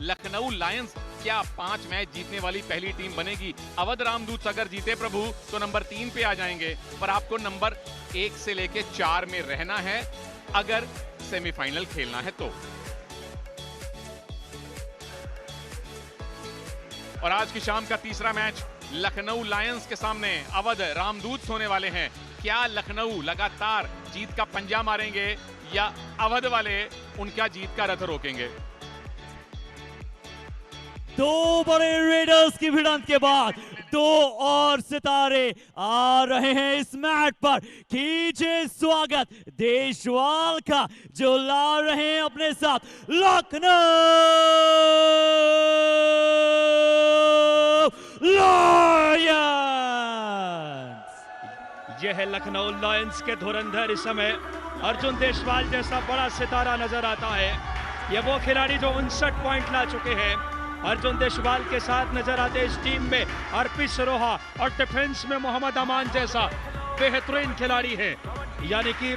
Lucknow Lions क्या 5 match जीतने वाली पहली टीम बनेगी? अवध रामदूत अगर जीते प्रभु तो नंबर 3 पे आ जाएंगे, पर आपको नंबर 1 से लेके 4 में रहना है अगर सेमीफाइनल खेलना है तो। और आज की शाम का तीसरा मैच लखनऊ लायंस के सामने अवध रामदूत होने वाले हैं। क्या लखनऊ लगातार जीत का पंजा मारेंगे या अवध वाले उनका जीत का रथ रोकेंगे? दो बड़े रेडर्स की भिड़ंत के बाद दो और सितारे आ रहे हैं इस मैच पर। कीजिए स्वागत देशवाल का, जो ला रहे हैं अपने साथ लखनऊ लायंस। यह है लखनऊ लायंस के धुरंधर। इस समय अर्जुन देशवाल जैसा बड़ा सितारा नजर आता है। ये वो खिलाड़ी जो 59 पॉइंट ला चुके हैं। अर्जुन देशवाल के साथ नजर आते इस टीम में अर्पित सरोहा और डिफेंस में मोहम्मद अमान जैसा बेहतरीन खिलाड़ी है। यानी कि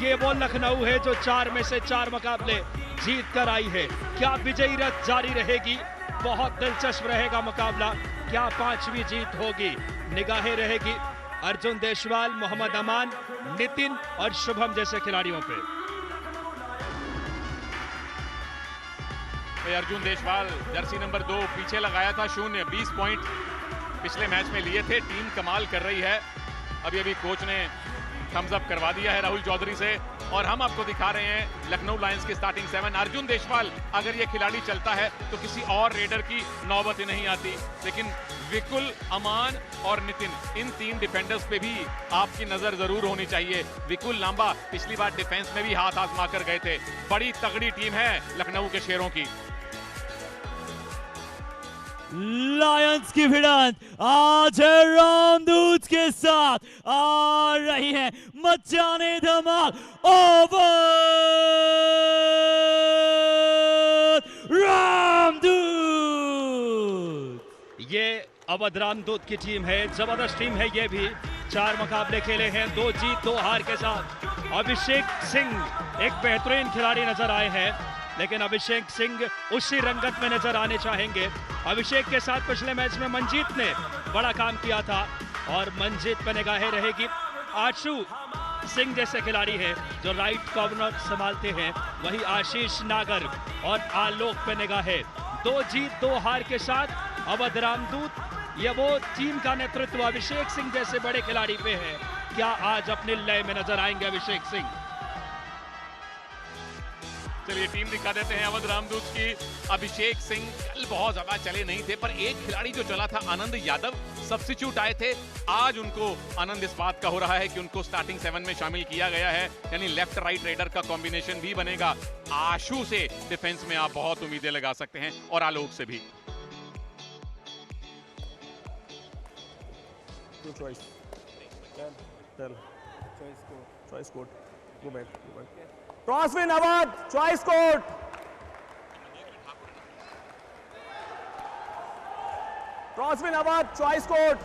ये वो लखनऊ है जो 4 में से 4 मुकाबले जीत कर आई है। क्या विजयी रथ जारी रहेगी? बहुत दिलचस्प रहेगा मुकाबला। क्या 5वीं जीत होगी? निगाहें रहेगी अर्जुन देशवाल, मोहम्मद अमान, नितिन और शुभम जैसे खिलाड़ियों पे। अर्जुन देशवाल जर्सी नंबर 2 पीछे लगाया था 0, 20 पॉइंट पिछले मैच में लिए थे। टीम कमाल कर रही है। अभी कोच ने थम्स अप करवा दिया है राहुल चौधरी से। और हम आपको दिखा रहे हैं लखनऊ लायंस की स्टार्टिंग 7। अर्जुन देशवाल अगर ये खिलाड़ी चलता है तो किसी और रेडर की नौबत ही नहीं आती। लेकिन विकुल, अमान और नितिन, इन 3 डिफेंडर्स पे भी आपकी नजर जरूर होनी चाहिए। विकुल लांबा पिछली बार डिफेंस में भी हाथ आजमा कर गए थे। बड़ी तगड़ी टीम है लखनऊ के शेरों की। लायंस की भिड़ंत आज रामदूत के साथ आ रही है मचाने धमाल अवध रामदूत। ये अवध रामदूत की टीम है, जबरदस्त टीम है। ये भी 4 मुकाबले खेले हैं, 2 जीत 2 हार के साथ। अभिषेक सिंह एक बेहतरीन खिलाड़ी नजर आए हैं, लेकिन अभिषेक सिंह उसी रंगत में नजर आने चाहेंगे। अभिषेक के साथ पिछले मैच में मंजीत ने बड़ा काम किया था और मंजीत पे निगाहें रहेगी। आशु सिंह जैसे खिलाड़ी हैं जो राइट कॉर्नर संभालते हैं, वही आशीष नागर और आलोक पे निगाहें। 2 जीत 2 हार के साथ अवध रामदूत, ये वो टीम का नेतृत्व अभिषेक सिंह जैसे बड़े खिलाड़ी पे है। क्या आज अपने लय में नजर आएंगे अभिषेक सिंह? चलिए टीम दिखा देते हैं अवध रामदूत की। अभिषेक सिंह कल बहुत ज्यादा चले नहीं थे, पर एक खिलाड़ी जो चला था आनंद यादव, सब्स्टिट्यूट आए थे। आज उनको आनंद इस बात का हो रहा है कि उनको स्टार्टिंग 7 में शामिल किया गया है, यानी लेफ्ट राइट रेडर का कॉम्बिनेशन भी बनेगा। आशु से डिफेंस में आप बहुत उम्मीदें लगा सकते हैं और आलोक से भी। Crosswind Awadh, choice court. Crosswind Awadh, choice court.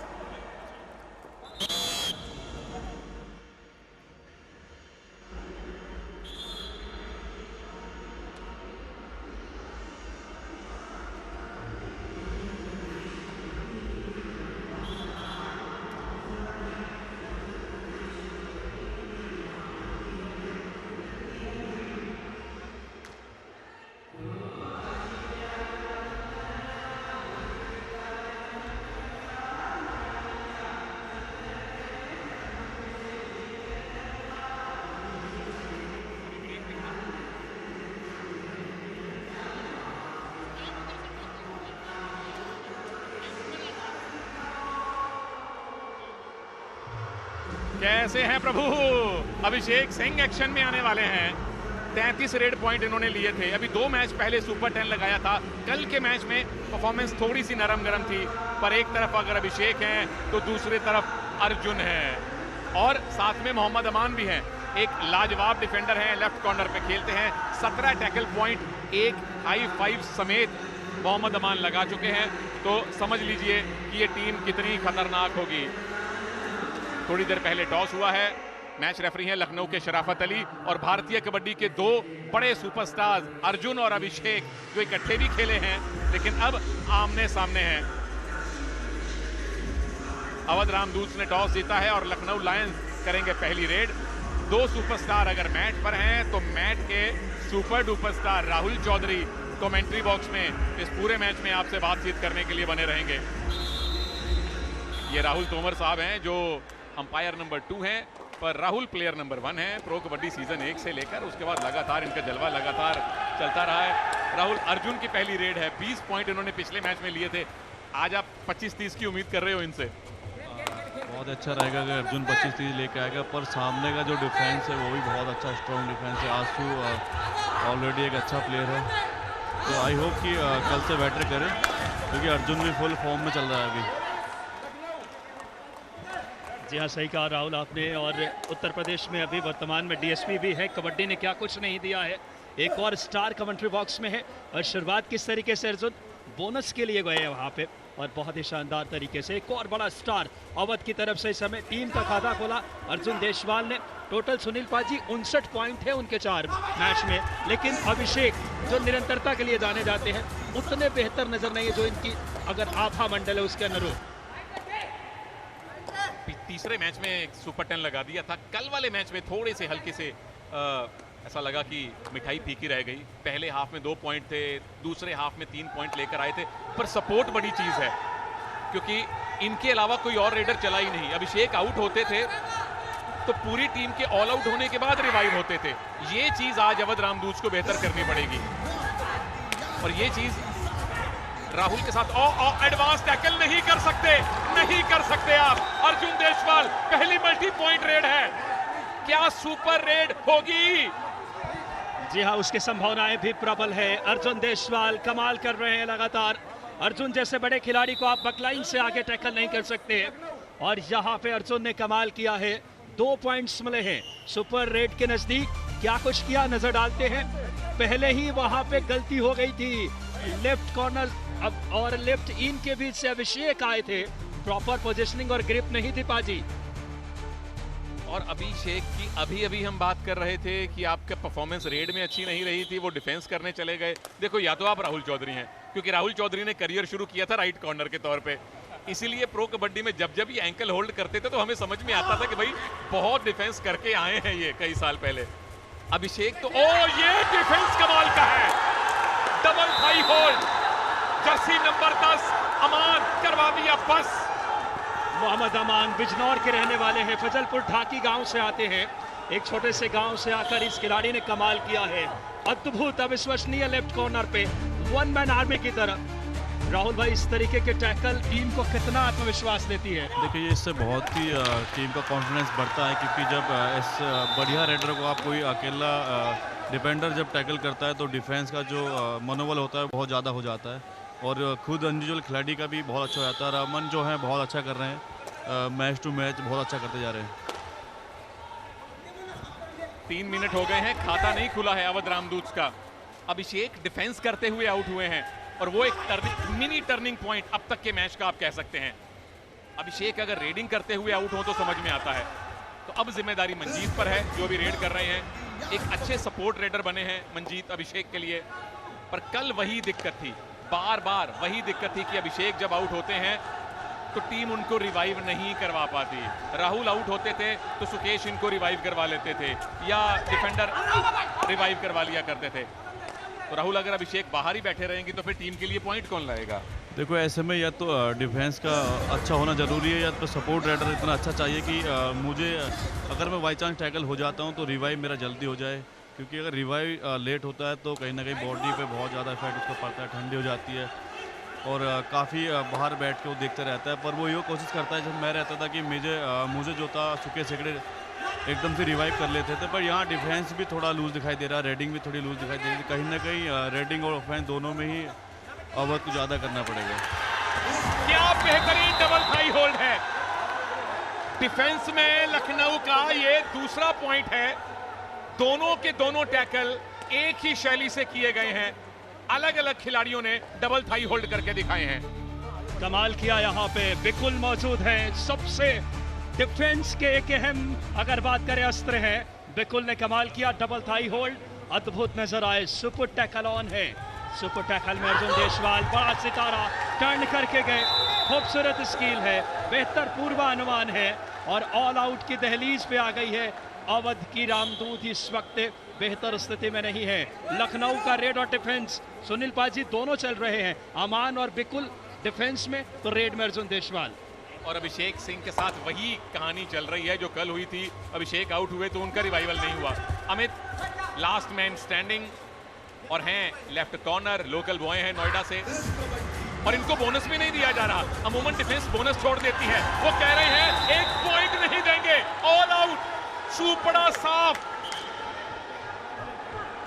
कैसे हैं प्रभु? अभिषेक सिंह एक्शन में आने वाले हैं। 33 रेड पॉइंट इन्होंने लिए थे। अभी 2 मैच पहले सुपर 10 लगाया था। कल के मैच में परफॉर्मेंस थोड़ी सी नरम गरम थी, पर एक तरफ अगर अभिषेक हैं तो दूसरी तरफ अर्जुन है और साथ में मोहम्मद अमान भी हैं। एक लाजवाब डिफेंडर हैं, लेफ्ट कॉर्नर पे खेलते हैं। 17 टैकल पॉइंट, एक हाई 5 समेत मोहम्मद अमान लगा चुके हैं। तो समझ लीजिए कि ये टीम कितनी खतरनाक होगी। थोड़ी देर पहले टॉस हुआ है, मैच रेफरी हैं लखनऊ के शराफत अली और भारतीय कबड्डी के दो बड़े सुपरस्टार्स अर्जुन और अभिषेक, जो इकट्ठे भी खेले हैं लेकिन अब आमने सामने हैं। अवध रामदूत ने टॉस जीता है और लखनऊ लायंस करेंगे पहली रेड। दो सुपरस्टार अगर मैच पर हैं तो मैच के super duper star Rahul Chaudhari commentary box में इस पूरे मैच में आपसे बातचीत करने के लिए बने रहेंगे। ये राहुल तोमर साहब हैं जो अंपायर नंबर 2 हैं, पर राहुल प्लेयर नंबर 1 है। प्रो कबड्डी सीजन 1 से लेकर उसके बाद लगातार इनका जलवा लगातार चलता रहा है। राहुल, अर्जुन की पहली रेड है, 20 पॉइंट इन्होंने पिछले मैच में लिए थे। आज आप 25-30 की उम्मीद कर रहे हो इनसे? बहुत अच्छा रहेगा अगर अर्जुन 25-30 लेके आएगा, पर सामने का जो डिफेंस है वो भी बहुत अच्छा स्ट्रॉन्ग डिफेंस है। आंसू ऑलरेडी एक अच्छा प्लेयर है, तो आई होप कि कल से बेटर करे, क्योंकि अर्जुन भी फुल फॉर्म में चल रहा है अभी। जी हाँ, सही कहा राहुल आपने। और उत्तर प्रदेश में अभी वर्तमान में डीएसपी भी है, कबड्डी ने क्या कुछ नहीं दिया है। एक और स्टार कमेंट्री बॉक्स में है और शुरुआत किस तरीके से अर्जुन बोनस के लिए गए हैं वहाँ पे, और बहुत ही शानदार तरीके से एक और बड़ा स्टार अवध की तरफ से इस समय टीम का खाता खोला अर्जुन देशवाल ने। टोटल सुनील पाजी 59 पॉइंट है उनके 4 मैच में, लेकिन अभिषेक जो निरंतरता के लिए जाने जाते हैं उतने बेहतर नजर नहीं है जो इनकी अगर आभा मंडल है उसके अनुरूप। तीसरे मैच में सुपर 10 लगा दिया था। कल वाले मैच में थोड़े से हल्के से ऐसा लगा कि मिठाई फीकी रह गई। पहले हाफ में 2 पॉइंट थे, दूसरे हाफ में 3 पॉइंट लेकर आए थे, पर सपोर्ट बड़ी चीज है क्योंकि इनके अलावा कोई और रेडर चला ही नहीं। अभिषेक आउट होते थे तो पूरी टीम के ऑल आउट होने के बाद रिवाइव होते थे। ये चीज आज अवध रामदूत को बेहतर करनी पड़ेगी और ये चीज राहुल के साथ एडवांस टैकल नहीं कर सकते आप। अर्जुन देशवाल पहली मल्टी पॉइंट रेड है, क्या सुपर रेड होगी? जी हाँ, उसकी संभावनाएं भी प्रबल है। अर्जुन देशवाल कमाल कर रहे हैं लगातार। अर्जुन जैसे बड़े खिलाड़ी को आप बकलाइन से आगे टैकल नहीं कर सकते और यहाँ पे अर्जुन ने कमाल किया है। 2 पॉइंट्स मिले हैं सुपर रेड के नजदीक। क्या कुछ किया नजर डालते हैं। पहले ही वहां पे गलती हो गई थी, लेफ्ट कॉर्नर और लेफ्ट इन के बीच से अभिषेक आए थे, प्रॉपर पोजीशनिंग और ग्रिप नहीं थी पाजी। और अभिषेक की अभी हम बात कर रहे थे कि आपका परफॉर्मेंस रेड में अच्छी नहीं रही थी, वो डिफेंस करने चले गए। देखो, या तो आप राहुल चौधरी हैं, क्योंकि राहुल चौधरी ने करियर शुरू किया था राइट कॉर्नर के तौर पे, इसीलिए प्रो कबड्डी में जब ये एंकल होल्ड करते थे तो हमें समझ में आता था कि भाई बहुत डिफेंस करके आए हैं ये कई साल पहले। अभिषेक तो ये डिफेंस कमाल का है, double thigh hold, jersey number 10 Aman करवा दिया बस। मोहम्मद अमान बिजनौर के रहने वाले हैं, फजलपुर ढाकी गांव से आते हैं। एक छोटे से गांव से आकर इस खिलाड़ी ने कमाल किया है। अद्भुत अविश्वसनीय लेफ्ट कॉर्नर पे 1 मैन आर्मी की तरह। राहुल भाई, इस तरीके के टैकल टीम को कितना आत्मविश्वास देती है? देखिए, इससे बहुत ही टीम का कॉन्फिडेंस बढ़ता है, क्योंकि जब इस बढ़िया रेडर को आप कोई अकेला डिफेंडर जब टैकल करता है तो डिफेंस का जो मनोबल होता है बहुत ज़्यादा हो जाता है और खुद इंडिविजुअल खिलाड़ी का भी बहुत अच्छा हो जाता है। रमन जो है बहुत अच्छा कर रहे हैं, मैच टू मैच बहुत अच्छा करते जा रहे हैं। 3 मिनट हो गए हैं, खाता नहीं खुला है अवध रामदूत का। अभिषेक डिफेंस करते हुए आउट हुए हैं और वो एक मिनी टर्निंग पॉइंट अब तक के मैच का आप कह सकते हैं। अभिषेक अगर रेडिंग करते हुए आउट हो तो समझ में आता है। तो अब जिम्मेदारी मंजीत पर है जो भी रेड कर रहे हैं। एक अच्छे सपोर्ट रेडर बने हैं मंजीत अभिषेक के लिए, पर कल वही दिक्कत थी, बार बार वही दिक्कत थी कि अभिषेक जब आउट होते हैं तो टीम उनको रिवाइव नहीं करवा पाती। राहुल आउट होते थे तो सुकेश इनको रिवाइव करवा लेते थे या डिफेंडर रिवाइव करवा लिया करते थे। तो राहुल, अगर अभिषेक बाहर ही बैठे रहेंगे तो फिर टीम के लिए पॉइंट कौन लाएगा? देखो, ऐसे में या तो डिफेंस का अच्छा होना ज़रूरी है या तो सपोर्ट रेडर इतना अच्छा चाहिए कि मुझे अगर मैं बाई चांस टैकल हो जाता हूँ तो रिवाइव मेरा जल्दी हो जाए, क्योंकि अगर रिवाइव लेट होता है तो कहीं ना कहीं बॉडी पे बहुत ज़्यादा इफेक्ट उसको पड़ता है, ठंडी हो जाती है और काफ़ी बाहर बैठ के वो देखते रहता है। पर वो ये कोशिश करता है, जब मैं रहता था कि मुझे जो था सुखे सेकड़े एकदम से रिवाइव कर लेते थे, पर यहाँ डिफेंस भी थोड़ा लूज दिखाई दे रहा है, रेडिंग भी थोड़ी लूज दिखाई दे रही है। कहीं ना कहीं रेडिंग और ऑफेंस दोनों में ही अवध को ज़्यादा करना पड़ेगा। क्या बेहतरीन डबल थाई होल्ड है। डिफेंस में लखनऊ का ये दूसरा पॉइंट है। दोनों के दोनों टैकल एक ही शैली से किए गए हैं, अलग अलग खिलाड़ियों ने डबल थाई होल्ड करके दिखाए हैं। कमाल किया यहाँ पे बिकुल मौजूद है, सबसे डिफेंस के एक अहम अगर बात करें अस्त्र है, बिकुल ने कमाल किया, डबल थाई होल्ड अद्भुत नजर आए, सुपर टैकल ऑन है, सुपर टैकल में अर्जुन देशवाल बड़ा सितारा टर्न करके गए, खूबसूरत स्किल है, बेहतर पूर्वानुमान है और ऑल आउट की दहलीज पे आ गई है। अवध की रामदूत इस वक्त बेहतर स्थिति में नहीं है। लखनऊ का रेड और डिफेंस सुनील पाजी दोनों चल रहे हैं, अमान और बिकुल डिफेंस में, तो रेड में अर्जुन देशवाल और अभिषेक सिंह के साथ वही कहानी चल रही है जो कल हुई थी। अभिषेक आउट हुए तो उनका रिवाइवल नहीं हुआ। अमित लास्ट मैन स्टैंडिंग और हैं लेफ्ट कॉर्नर, लोकल बॉय हैं नोएडा से और इनको बोनस भी नहीं दिया जा रहा। अमूमन डिफेंस बोनस छोड़ देती है, वो कह रहे हैं 1 पॉइंट नहीं देंगे, ऑल आउट, सुपड़ा साफ।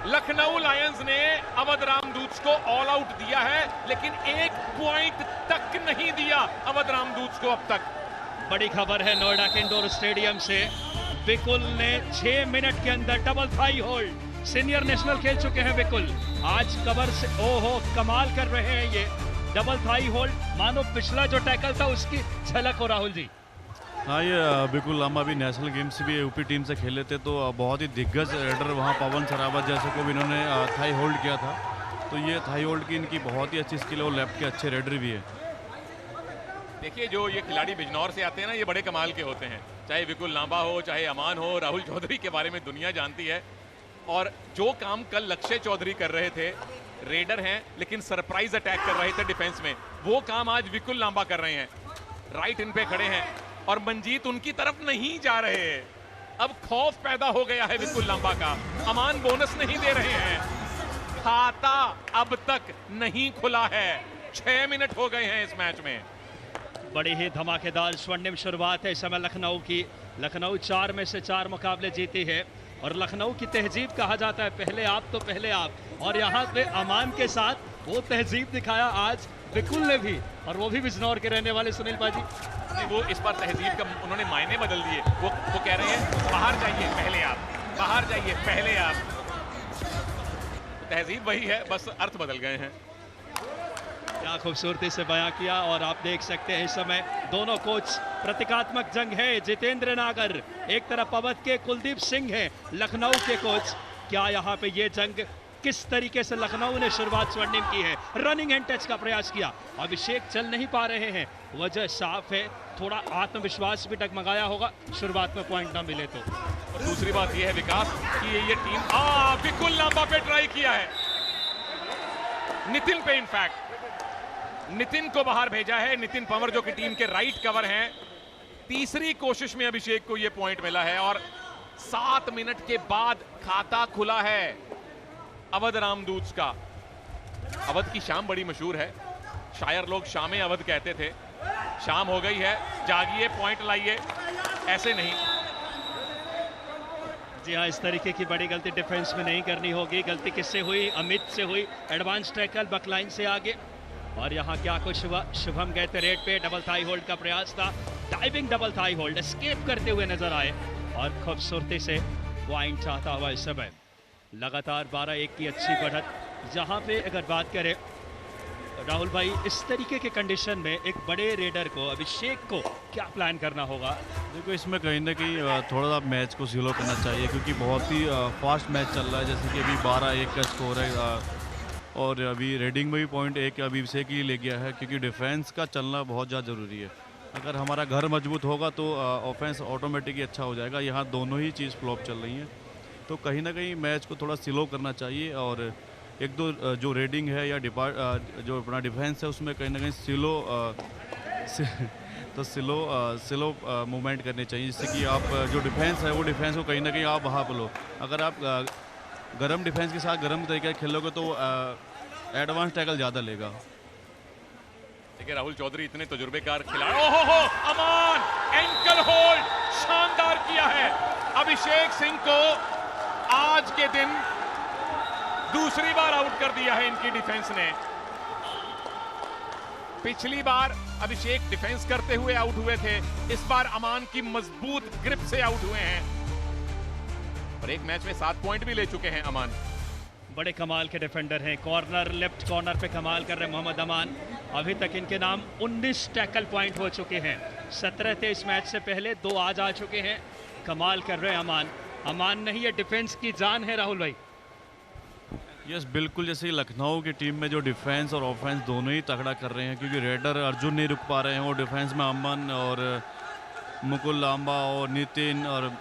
लखनऊ लायंस ने अवध रामदूत को ऑल आउट दिया है लेकिन 1 पॉइंट तक नहीं दिया अवध रामदूत को अब तक। बड़ी खबर है नोएडा के इंडोर स्टेडियम से, बिकुल ने 6 मिनट के अंदर double thigh hold, senior national खेल चुके हैं बिकुल, आज कवर से ओहो कमाल कर रहे हैं ये, डबल थाई होल्ड, मानो पिछला जो टैकल था उसकी झलक हो। राहुल जी हाँ, ये बिल्कुल, हम अभी नेशनल गेम्स भी यूपी टीम से खेले थे तो बहुत ही दिग्गज रेडर वहाँ पवन सरावत जैसे को भी इन्होंने थाई होल्ड किया था, तो ये थाई होल्ड की इनकी बहुत ही अच्छी स्किल है और लेफ्ट के अच्छे रेडर भी है। देखिए जो ये खिलाड़ी बिजनौर से आते हैं ना, ये बड़े कमाल के होते हैं, चाहे विकुल लांबा हो, चाहे अमान हो, राहुल चौधरी के बारे में दुनिया जानती है। और जो काम कल लक्ष्य चौधरी कर रहे थे, रेडर हैं लेकिन सरप्राइज अटैक कर रहे थे डिफेंस में, वो काम आज विकुल लांबा कर रहे हैं। राइट इन पे खड़े हैं और मंजीत उनकी तरफ नहीं जा रहे हैं। अब खौफ पैदा हो गया है विकुल लांबा का, अमान बोनस नहीं दे रहे हैं, खाता अब तक नहीं खुला है, 6 मिनट हो गए हैं इस मैच में। बड़ी ही धमाकेदार स्वर्णिम शुरुआत है इस समय लखनऊ की। लखनऊ 4 में से 4 मुकाबले जीती है और लखनऊ की तहजीब कहा जाता है पहले आप तो पहले आप, और यहाँ पे अमान के साथ वो तहजीब दिखाया आज बिकुल ने भी, और वो भी बिजनौर के रहने वाले सुनील पाजी। वो इस बार तहजीब का उन्होंने मायने बदल दिए, वो कह रहे हैं बाहर जाइए पहले आप, बाहर जाइए पहले आप। तहजीब वही है, बस अर्थ बदल गए हैं। क्या खूबसूरती से बयां किया, और आप देख सकते हैं इस समय दोनों कोच, प्रतीकात्मक जंग है। जितेंद्र नागर एक तरफ अवध के कुलदीप सिंह है लखनऊ के कोच। क्या यहाँ पे ये जंग, किस तरीके से लखनऊ ने शुरुआत स्वर्णिम की है, रनिंग हैंड टच का प्रयास किया, अभिषेक चल नहीं पा रहे हैं, वजह साफ है, थोड़ा आत्मविश्वास भी डगमगाया होगा शुरुआत में पॉइंट ना मिले तो। और दूसरी बात यह है विकास कि ये टीम बिकुल लांबा पे ट्राई किया है, नितिन पे, इनफैक्ट नितिन को बाहर भेजा है, नितिन पंवर जो कि टीम के राइट कवर हैं। तीसरी कोशिश में अभिषेक को ये पॉइंट मिला है और 7 मिनट के बाद खाता खुला है अवध रामदूत का। अवध की शाम बड़ी मशहूर है, शायर लोग शामें अवध कहते थे, शाम हो गई है, जागिए पॉइंट लाइए, ऐसे नहीं। जी हाँ, इस तरीके की बड़ी गलती डिफेंस में नहीं करनी होगी। गलती किससे हुई? अमित से हुई, एडवांस टैकल बकलाइन से आगे। और यहाँ क्या कुछ हुआ, शुभम गए थे रेड पे, डबल थाई होल्ड का प्रयास था, diving double thigh hold, escape करते हुए नजर आए और खूबसूरती से पॉइंट चाहता हुआ इस समय। लगातार 12-1 की अच्छी बढ़त। जहाँ पे अगर बात करें राहुल भाई, इस तरीके के कंडीशन में एक बड़े रेडर को, अभिषेक को क्या प्लान करना होगा? देखो, इसमें कहीं ना कहीं थोड़ा सा मैच को स्लो करना चाहिए क्योंकि बहुत ही फास्ट मैच चल रहा है। जैसे कि अभी 12-1 का स्कोर है और अभी रेडिंग में भी पॉइंट 1 अभी अभिषेक ही ले गया है क्योंकि डिफेंस का चलना बहुत ज़्यादा ज़रूरी है। अगर हमारा घर मजबूत होगा तो ऑफेंस ऑटोमेटिकली अच्छा हो जाएगा। यहाँ दोनों ही चीज़ फ्लॉप चल रही हैं, तो कहीं ना कहीं मैच को थोड़ा स्लो करना चाहिए और एक दो जो रेडिंग है या जो अपना डिफेंस है उसमें कहीं ना कहीं स्लो मूवमेंट करनी चाहिए, जिससे कि आप जो डिफेंस है वो डिफेंस को कहीं ना कहीं आप भाप लो। अगर आप गरम डिफेंस के साथ गरम तरीके से खेलोगे तो एडवांस टैकल ज़्यादा लेगा। देखिए राहुल चौधरी इतने तजुर्बेकार खिलाड़ी, ओहो अमान एंकल होल्ड शानदार किया है। अभिषेक सिंह को आज के दिन दूसरी बार आउट कर दिया है इनकी डिफेंस ने। पिछली बार अभिषेक डिफेंस करते हुए आउट हुए थे, इस बार अमान की मजबूत ग्रिप से आउट हुए हैं और एक मैच में 7 पॉइंट भी ले चुके हैं अमान। बड़े कमाल के डिफेंडर हैं। कॉर्नर, लेफ्ट कॉर्नर पे कमाल कर रहे हैं मोहम्मद अमान। अभी तक इनके नाम 19 टैकल पॉइंट हो चुके हैं। 17 थे इस मैच से पहले, 2 आज आ चुके हैं। कमाल कर रहे हैं अमान। अमान नहीं, ये डिफेंस की जान है राहुल भाई। यस, बिल्कुल। जैसे लखनऊ की टीम में जो डिफेंस और ऑफेंस दोनों ही तगड़ा कर रहे हैं, क्योंकि रेडर अर्जुन नहीं रुक पा रहे हैं। वो डिफेंस में अमन और मुकुल लांबा और नितिन और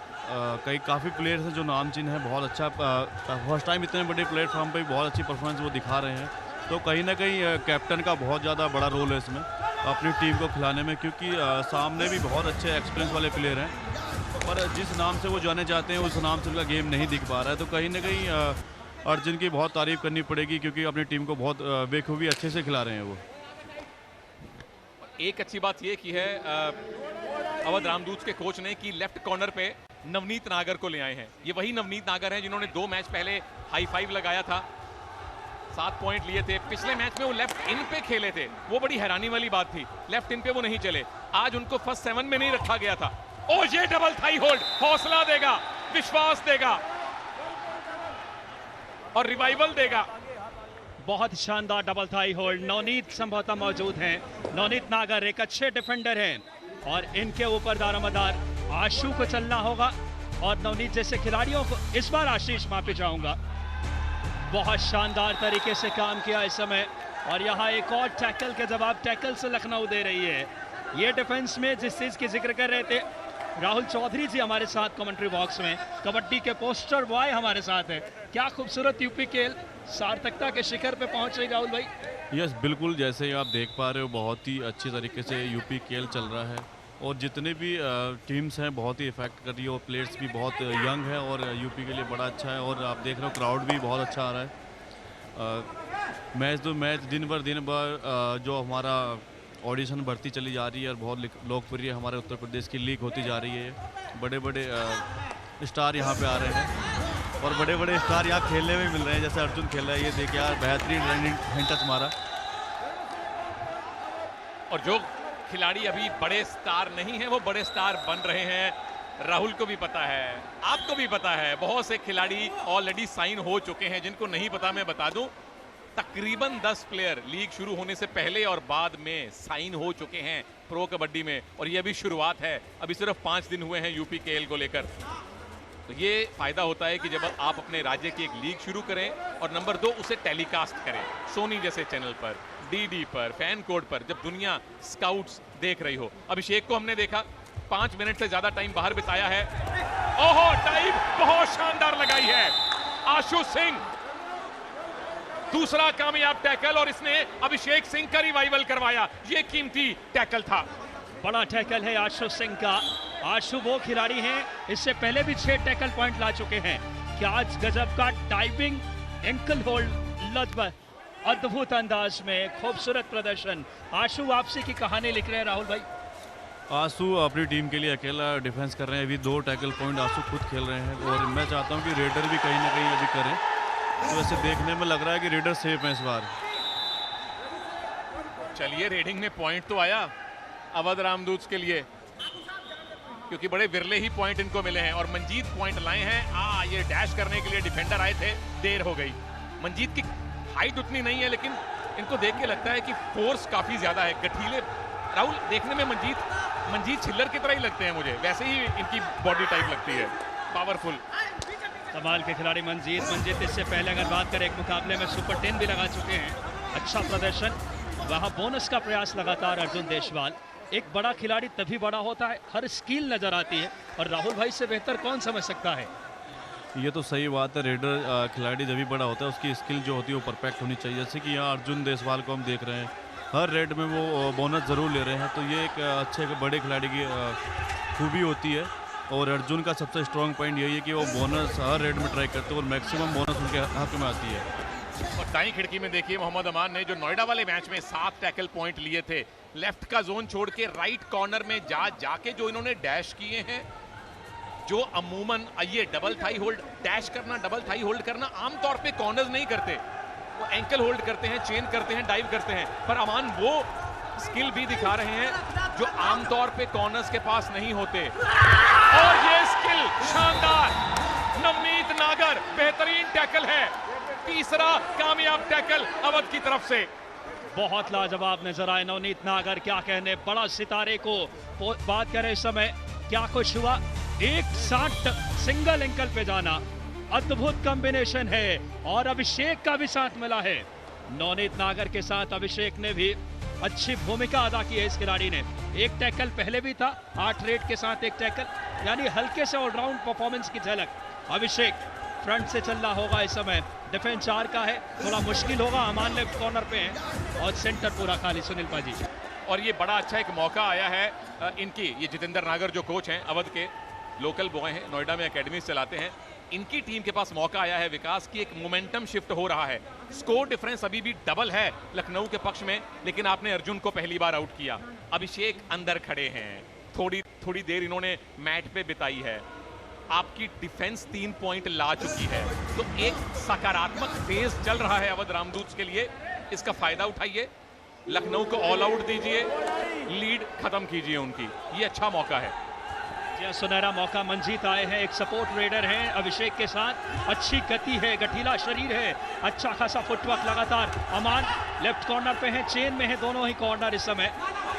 काफ़ी प्लेयर्स हैं जो नामचीन हैं। बहुत अच्छा फर्स्ट टाइम इतने बड़े प्लेटफॉर्म पे बहुत अच्छी परफॉर्मेंस वो दिखा रहे हैं। तो कहीं ना कहीं कैप्टन का बहुत ज़्यादा बड़ा रोल है इसमें, अपनी टीम को खिलाने में, क्योंकि सामने भी बहुत अच्छे एक्सपीरियंस वाले प्लेयर हैं, पर जिस नाम से वो जाने जाते हैं उस नाम से उनका गेम नहीं दिख पा रहा है। तो कहीं ना कहीं अर्जुन की बहुत तारीफ करनी पड़ेगी, क्योंकि अपनी टीम को बहुत बेखूबी अच्छे से खिला रहे हैं वो। एक अच्छी बात ये की है अवध रामदूत के कोच ने कि लेफ्ट कॉर्नर पे नवनीत नागर को ले आए हैं। ये वही नवनीत नागर हैं जिन्होंने 2 मैच पहले हाई 5 लगाया था, 7 पॉइंट लिए थे। पिछले मैच में वो लेफ्ट इन पे खेले थे, वो बड़ी हैरानी वाली बात थी। लेफ्ट इन पे वो नहीं चले, आज उनको फर्स्ट 7 में नहीं रखा गया था। ओ ये डबल थाई होल्ड हौसला देगा, विश्वास देगा और रिवाइवल देगा। बहुत शानदार डबल थाई होल्ड। नवनीत संभवतः मौजूद हैं। नवनीत नागर एक अच्छे डिफेंडर हैं और इनके ऊपर दारोमदार आशु को चलना होगा। और नवनीत जैसे खिलाड़ियों को इस बार आशीष माफी चाहूंगा, बहुत शानदार तरीके से काम किया इस समय। और यहाँ एक और टैकल के जवाब टैकल से लखनऊ दे रही है। ये डिफेंस में जिस चीज की जिक्र कर रहे थे राहुल चौधरी जी हमारे साथ कमेंट्री बॉक्स में, कबड्डी के पोस्टर बॉय हमारे साथ है। क्या खूबसूरत यूपी खेल सार्थकता के शिखर पे पहुंच रही राहुल भाई। यस, बिल्कुल। जैसे आप देख पा रहे हो, बहुत ही अच्छी तरीके से यूपी खेल चल रहा है और जितने भी टीम्स हैं बहुत ही इफेक्ट कर रही है और प्लेयर्स भी बहुत यंग है और यूपी के लिए बड़ा अच्छा है। और आप देख रहे हो क्राउड भी बहुत अच्छा आ रहा है। मैच दिन भर जो हमारा ऑडिशन बढ़ती चली जा रही है और बहुत लोकप्रिय हमारे उत्तर प्रदेश की लीग होती जा रही है। बड़े बड़े स्टार यहाँ पे आ रहे हैं और बड़े बड़े स्टार यहाँ खेलने में मिल रहे हैं। जैसे अर्जुन खेल रहा है, ये देखिए यार, बेहतरीन रनिंग हैंड मारा। और जो खिलाड़ी अभी बड़े स्टार नहीं हैं वो बड़े स्टार बन रहे हैं। राहुल को भी पता है, आपको भी पता है, बहुत से खिलाड़ी ऑलरेडी साइन हो चुके हैं। जिनको नहीं पता मैं बता दूं, तकरीबन 10 प्लेयर लीग शुरू होने से पहले और बाद में साइन हो चुके हैं प्रो कबड्डी में। और ये अभी शुरुआत है, अभी सिर्फ 5 दिन हुए हैं यूपी केएल को लेकर। तो ये फायदा होता है कि जब आप अपने राज्य की एक लीग शुरू करें और नंबर 2 उसे टेलीकास्ट करें सोनी जैसे चैनल पर, डीडी पर, फैन कोड पर, जब दुनिया स्काउट्स देख रही हो। अभिषेक को हमने देखा 5 मिनट से ज्यादा टाइम बाहर बिताया है। ओहो, टाइम बहुत शानदार लगाई है आशु सिंह। दूसरा कामयाब टैकल और इसने अभिषेक सिंह का रिवाइवल करवाया। ये कीमती टैकल था। बड़ा टैकल है आशु सिंह का। आशु वो खिलाड़ी हैं, इससे पहले भी 6 टैकल पॉइंट ला चुके हैं। क्या आज गजब का डाइविंग एंकल होल्ड, लगभग अद्भुत अंदाज में खूबसूरत प्रदर्शन। आशु वापसी की कहानी लिख रहे हैं राहुल भाई। आशु अपनी टीम के लिए अकेला डिफेंस कर रहे हैं। अभी 2 टैकल पॉइंट आशु खुद खेल रहे हैं और मैं चाहता हूं कि रेडर भी कहीं ना कहीं अभी करें। तो वैसे देखने में लग रहा है कि रेडर सेफ है इस बार। चलिए, रेडिंग में पॉइंट तो आया अवध रामदूत के लिए, क्योंकि बड़े विरले ही पॉइंट इनको मिले हैं। और मंजीत पॉइंट लाए हैं। ये डैश करने के लिए डिफेंडर आए थे, देर हो गई। मंजीत की हाइट उतनी नहीं है, लेकिन इनको देख के लगता है कि फोर्स काफी ज्यादा है। गठीले राहुल देखने में मंजीत छिल्लर की तरह ही लगते हैं मुझे, वैसे ही इनकी बॉडी टाइप लगती है, पावरफुल। कमाल के खिलाड़ी मंजीत इससे पहले अगर बात करें एक मुकाबले में सुपर 10 भी लगा चुके हैं। अच्छा प्रदर्शन, वहां बोनस का प्रयास लगातार अर्जुन देशवाल। एक बड़ा खिलाड़ी तभी बड़ा होता है, हर स्किल नजर आती है और राहुल भाई से बेहतर कौन समझ सकता है। ये तो सही बात है। रेडर खिलाड़ी जब भी बड़ा होता है उसकी स्किल जो होती है वो परफेक्ट होनी चाहिए। जैसे कि यहाँ अर्जुन देशवाल को हम देख रहे हैं, हर रेड में वो बोनस ज़रूर ले रहे हैं। तो ये एक अच्छे बड़े खिलाड़ी की खूबी होती है। और अर्जुन का सबसे स्ट्रॉन्ग पॉइंट यही है कि वो बोनस हर रेड में ट्राई करते हैं और मैक्सिमम बोनस उनके हक में आती है। और दाईं खिड़की में देखिए मोहम्मद अमान ने जो नोएडा वाले मैच में 7 टैकल पॉइंट लिए थे, लेफ्ट का जोन छोड़ के राइट कॉर्नर में जाके जो इन्होंने डैश किए हैं, जो अमूमन ये डबल थाई होल्ड डैश करना, डबल थाई होल्ड करना आमतौर पे कॉर्नर्स नहीं करते, वो एंकल होल्ड करते हैं, चेन करते हैं, डाइव करते हैं। पर अमान वो स्किल भी दिखा रहे हैं जो आमतौर पे कॉर्नर्स के पास नहीं होते। और ये स्किल शानदार, नवनीत नागर, बेहतरीन टैकल है। तीसरा कामयाब टैकल अवध की तरफ से। बहुत लाजवाब नजर आए नवनीत नागर, क्या कहने, बड़ा सितारे को बात करें इस समय, क्या कुछ हुआ, एक साथ सिंगल एंकल पे जाना, अद्भुत कॉम्बिनेशन है और अभिषेक का भी साथ मिला है। नवनीत नागर के साथ अभिषेक ने भी अच्छी भूमिका अदा की है इस खिलाड़ी ने। एक टैकल पहले भी था, 8 रेट के साथ एक टैकल, यानी हल्के से ऑलराउंड परफॉर्मेंस की झलक। अभिषेक फ्रंट से चल रहा होगा इस समय, डिफेंस 4 का है, थोड़ा मुश्किल होगा, अमान लेफ्ट कॉर्नर पे है और सेंटर पूरा खाली। सुनील पाजी, और ये बड़ा अच्छा एक मौका आया है इनकी, ये जितेंद्र नागर जो कोच हैं, अवध के लोकल बॉय हैं, नोएडा में एकेडमी चलाते हैं, इनकी टीम के पास मौका आया है विकास की, एक मोमेंटम शिफ्ट हो रहा है। स्कोर डिफरेंस अभी भी डबल है लखनऊ के पक्ष में, लेकिन आपने अर्जुन को पहली बार आउट किया। अभिषेक अंदर खड़े हैं, थोड़ी देर इन्होंने मैट पे बिताई है, आपकी डिफेंस 3 पॉइंट ला चुकी है, तो एक सकारात्मक फेज चल रहा है अवध रामदूत के लिए, इसका फायदा उठाइए, लखनऊ को ऑल आउट दीजिए, लीड खत्म कीजिए उनकी, ये अच्छा मौका है। सुनहरा मौका। मंजीत आए हैं, एक सपोर्ट रेडर हैं अभिषेक के साथ, अच्छी गति है, गठीला शरीर है, अच्छा खासा फुटवर्क लगातार। अमान लेफ्ट कॉर्नर पे हैं, चेन में है दोनों ही कॉर्नर इस समय,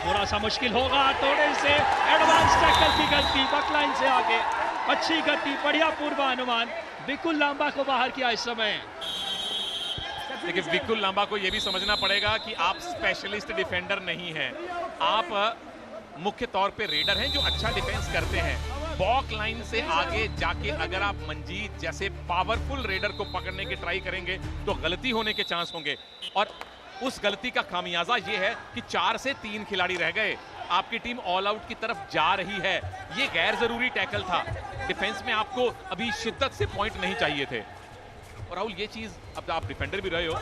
थोड़ा सा मुश्किल होगा, थोड़े से एडवांस टैकल की गलती, बकलाइन से आगे, अच्छी गति, बढ़िया पूर्वानुमान, विकुल लांबा को बाहर किया इस समय। लेकिन विकुल लांबा को यह भी समझना पड़ेगा कि आप स्पेशलिस्ट डिफेंडर नहीं हैं, आप मुख्य तौर पे रेडर हैं जो अच्छा डिफेंस करते हैं। बॉक लाइन से आगे जाके अगर आप मंजीत जैसे पावरफुल रेडर को पकड़ने की ट्राई करेंगे तो गलती होने के चांस होंगे, और उस गलती का खामियाजा ये है कि 4 से 3 खिलाड़ी रह गए, आपकी टीम ऑल आउट की तरफ जा रही है, ये गैर जरूरी टैकल था। डिफेंस में आपको अभी शिद्दत से पॉइंट नहीं चाहिए थे। और राहुल, ये चीज, अब आप डिफेंडर भी रहे हो,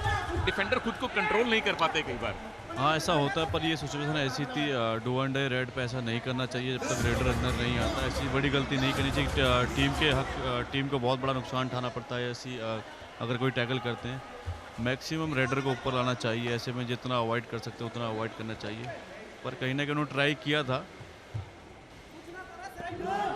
डिफेंडर खुद को कंट्रोल नहीं कर पाते कई बार। हाँ, ऐसा होता है, पर ये सिचुएशन ऐसी थी, डू एंड डे रेड पे ऐसा नहीं करना चाहिए जब तक रेडर अंदर नहीं आता, ऐसी बड़ी गलती नहीं करनी चाहिए। टीम को बहुत बड़ा नुकसान उठाना पड़ता है ऐसी अगर कोई टैकल करते हैं। मैक्सिमम रेडर को ऊपर लाना चाहिए, ऐसे में जितना अवॉइड कर सकते हैं उतना अवॉइड करना चाहिए, पर कहीं ना कहीं उन्होंने ट्राई किया था।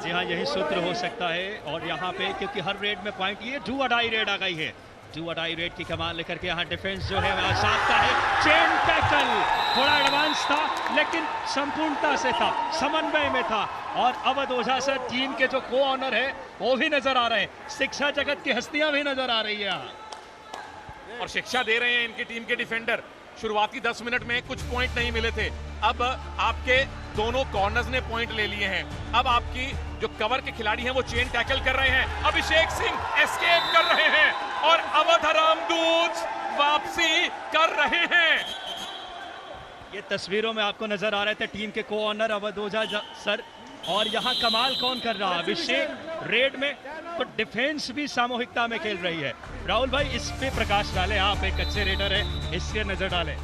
जी हाँ, यही सूत्र हो सकता है, और यहाँ पे क्योंकि हर रेड में पॉइंट, ये डू और डाई रेड आ गई है, डू और डाई रेड की कमान लेकर के यहाँ डिफेंस जो है साथ का है। चेन टैकल थोड़ा एडवांस था, लेकिन संपूर्णता से था, समन्वय में था, और अवध ओझा सर टीम के जो को ऑनर है वो भी नजर आ रहे हैं, शिक्षा जगत की हस्तियां भी नजर आ रही है और शिक्षा दे रहे हैं इनकी टीम के डिफेंडर। शुरुआती 10 मिनट में कुछ पॉइंट नहीं मिले थे, अब आपके दोनों कॉर्नर्स ने पॉइंट ले लिए हैं, अब आपकी जो कवर के खिलाड़ी हैं वो चेन टैकल कर रहे हैं, अभिषेक सिंह एस्केप कर रहे हैं और अवध रामदूत वापसी कर रहे हैं। ये तस्वीरों में आपको नजर आ रहे थे टीम के को ऑनर अवध ओझा सर, और यहाँ कमाल कौन कर रहा है, अभिषेक रेड में, तो डिफेंस भी सामूहिकता में खेल रही है। राहुल भाई, इस पे प्रकाश डालें, आप एक अच्छे रेडर हैं, इससे नजर डालें।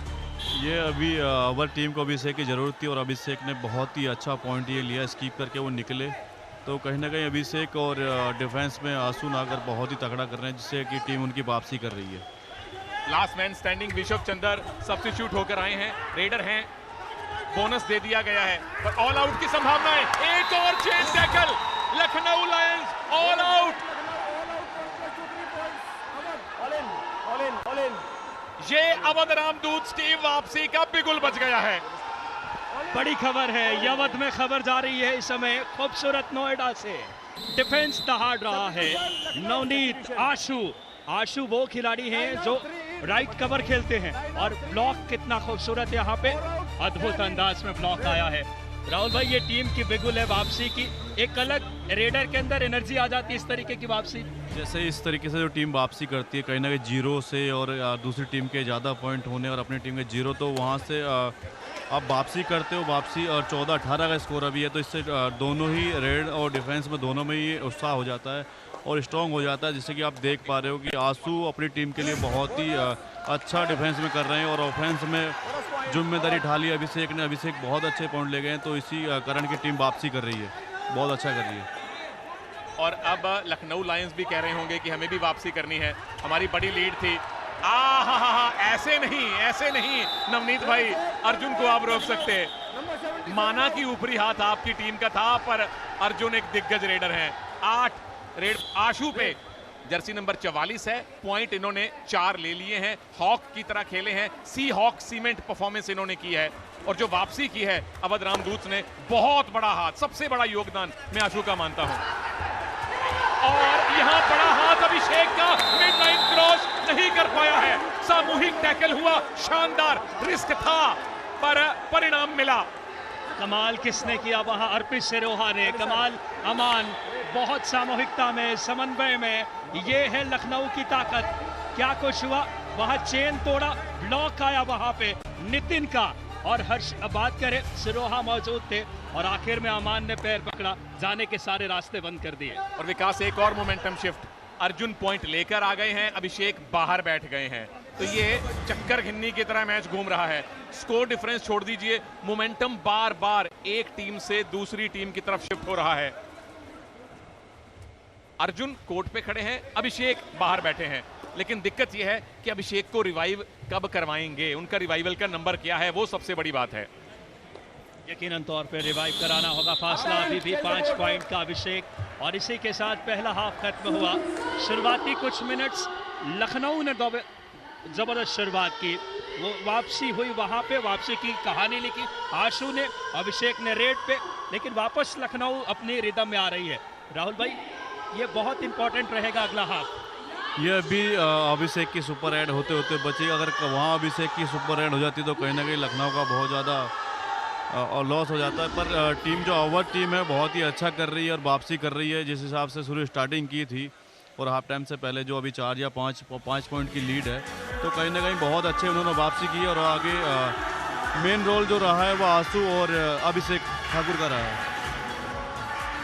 ये अभी अवर टीम को अभिषेक की ज़रूरत थी और अभिषेक ने बहुत ही अच्छा पॉइंट ये लिया, स्कीप करके वो निकले, तो कहीं ना कहीं अभिषेक और डिफेंस में आंसू नागर बहुत ही तगड़ा कर रहे हैं, जिससे कि टीम उनकी वापसी कर रही है। Last man standing Rishabh Chander substitute होकर आए हैं, रेडर हैं, बोनस दे दिया गया है, पर ऑल आउट की संभावना है। एक और chain tackle, Lucknow Lions all out. ये अवध रामदूत टीम वापसी का बिगुल बच गया है। बड़ी खबर है, यवत में खबर जा रही है इस समय, खूबसूरत नोएडा से डिफेंस दहाड़ रहा है नवनीत आशु वो खिलाड़ी हैं जो राइट कवर खेलते हैं, और ब्लॉक कितना खूबसूरत यहाँ पे, अद्भुत अंदाज में ब्लॉक आया है। राहुल भाई, ये टीम की बिगुल है वापसी की, एक अलग रेडर के अंदर एनर्जी आ जाती है इस तरीके की वापसी। जैसे इस तरीके से जो टीम वापसी करती है, कहीं ना कहीं जीरो से और दूसरी टीम के ज़्यादा पॉइंट होने और अपनी टीम के जीरो, तो वहाँ से आप वापसी करते हो, वापसी और 14-18 का स्कोर अभी है, तो इससे दोनों ही रेड और डिफेंस में दोनों में ही उत्साह हो जाता है और स्ट्रॉन्ग हो जाता है, जिससे कि आप देख पा रहे हो कि आंसू अपनी टीम के लिए बहुत ही अच्छा डिफेंस में कर रहे हैं और ऑफेंस में जिम्मेदारी ढाली अभिषेक ने। अभिषेक बहुत अच्छे पॉइंट ले गए हैं, तो इसी कारण की टीम वापसी कर रही है, बहुत अच्छा कर रही है। और अब लखनऊ लायंस भी कह रहे होंगे कि हमें भी वापसी करनी है, हमारी बड़ी लीड थी। ऐसे नहीं नवनीत भाई, अर्जुन को आप रोक सकते, माना कि ऊपरी हाथ आपकी टीम का था, पर अर्जुन एक दिग्गज रेडर हैं, 8 रेड आशु पे जर्सी नंबर 44 है, पॉइंट इन्होंने 4 ले लिए हैं, हॉक की तरह खेले हैं, सी हॉक सीमेंट परफॉर्मेंस इन्होंने की है। और जो वापसी की है अवध रामदूत ने, बहुत बड़ा हाथ, सबसे बड़ा योगदान मैं आशु का मानता हूं। और यहां बड़ा हाथ अभिषेक का, मिड लाइन क्रॉस नहीं कर पाया है, सामूहिक टैकल हुआ, शानदार रिस्क था पर परिणाम मिला। कमाल किसने किया वहां? अर्पित सिरोहा ने। कमाल अमान, बहुत सामूहिकता में, समन्वय में, ये है लखनऊ की ताकत। क्या कुछ हुआ वहां? चेन तोड़ा, ब्लॉक आया वहां पे नितिन का, और हर्ष बात करें सिरोहा मौजूद थे और आखिर में अमान ने पैर पकड़ा, जाने के सारे रास्ते बंद कर दिए। और विकास एक और मोमेंटम शिफ्ट, अर्जुन पॉइंट लेकर आ गए हैं, अभिषेक बाहर बैठ गए हैं, तो ये चक्कर घिन्नी की तरह मैच घूम रहा है। स्कोर डिफरेंस छोड़ दीजिए, मोमेंटम बार बार एक टीम से दूसरी टीम की तरफ शिफ्ट हो रहा है। अर्जुन कोर्ट पे खड़े हैं, अभिषेक बाहर बैठे हैं, लेकिन दिक्कत यह है कि अभिषेक को रिवाइव कब करवाएंगे, उनका रिवाइवल का नंबर क्या है, वो सबसे बड़ी बात है। यकीनन तौर पे रिवाइव कराना होगा, फासला अभी भी 5 पॉइंट का अभिषेक। और इसी के साथ पहला हाफ खत्म हुआ। शुरुआती कुछ मिनट्स लखनऊ ने जबरदस्त शुरुआत की, वो वापसी हुई, वहां पे वापसी की कहानी लिखी आशु ने, अभिषेक ने रेड पे, लेकिन वापस लखनऊ अपनी रिदम में आ रही है। राहुल भाई, ये बहुत इंपॉर्टेंट रहेगा अगला हाफ। ये अभी अभिषेक की सुपर एड होते होते बची, अगर वहाँ अभिषेक की सुपर एड हो जाती तो कहीं ना कहीं लखनऊ का बहुत ज़्यादा लॉस हो जाता है। पर टीम जो अवध टीम है बहुत ही अच्छा कर रही है और वापसी कर रही है, जिस हिसाब से शुरू स्टार्टिंग की थी और हाफ टाइम से पहले जो अभी 4 या 5 पॉइंट की लीड है, तो कहीं ना कहीं बहुत अच्छे उन्होंने वापसी की और आगे मेन रोल जो रहा है वो आशु और अभिषेक ठाकुर का रहा है।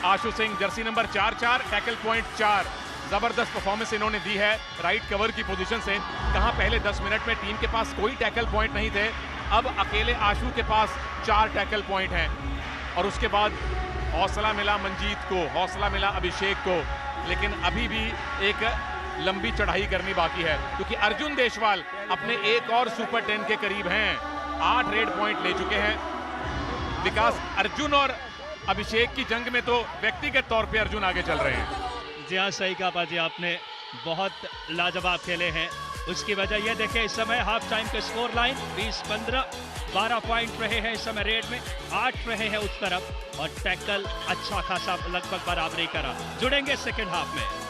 Ashu Singh jersey number 4-4, tackle point 4, जबरदस्त परफॉर्मेंस इन्होंने दी है राइट कवर की पोजीशन से। कहां पहले 10 मिनट में टीम के पास कोई टैकल पॉइंट नहीं थे, अब अकेले आशु के पास 4 टैकल पॉइंट हैं। और उसके बाद हौसला मिला मंजीत को, हौसला मिला अभिषेक को, लेकिन अभी भी एक लंबी चढ़ाई करनी बाकी है, क्योंकि अर्जुन देशवाल अपने एक और सुपर 10 के करीब हैं, 8 रेड पॉइंट ले चुके हैं। विकास, अर्जुन और अभिषेक की जंग में तो व्यक्तिगत तौर पे अर्जुन आगे चल रहे हैं। जी हाँ, सही कहा पाजी आपने, बहुत लाजवाब खेले हैं। उसकी वजह यह देखें, इस समय हाफ टाइम के स्कोर लाइन 20-15, 12 पॉइंट रहे हैं इस समय रेड में, 8 रहे हैं उस तरफ, और टैकल अच्छा खासा लगभग बराबरी करा। जुड़ेंगे सेकेंड हाफ में।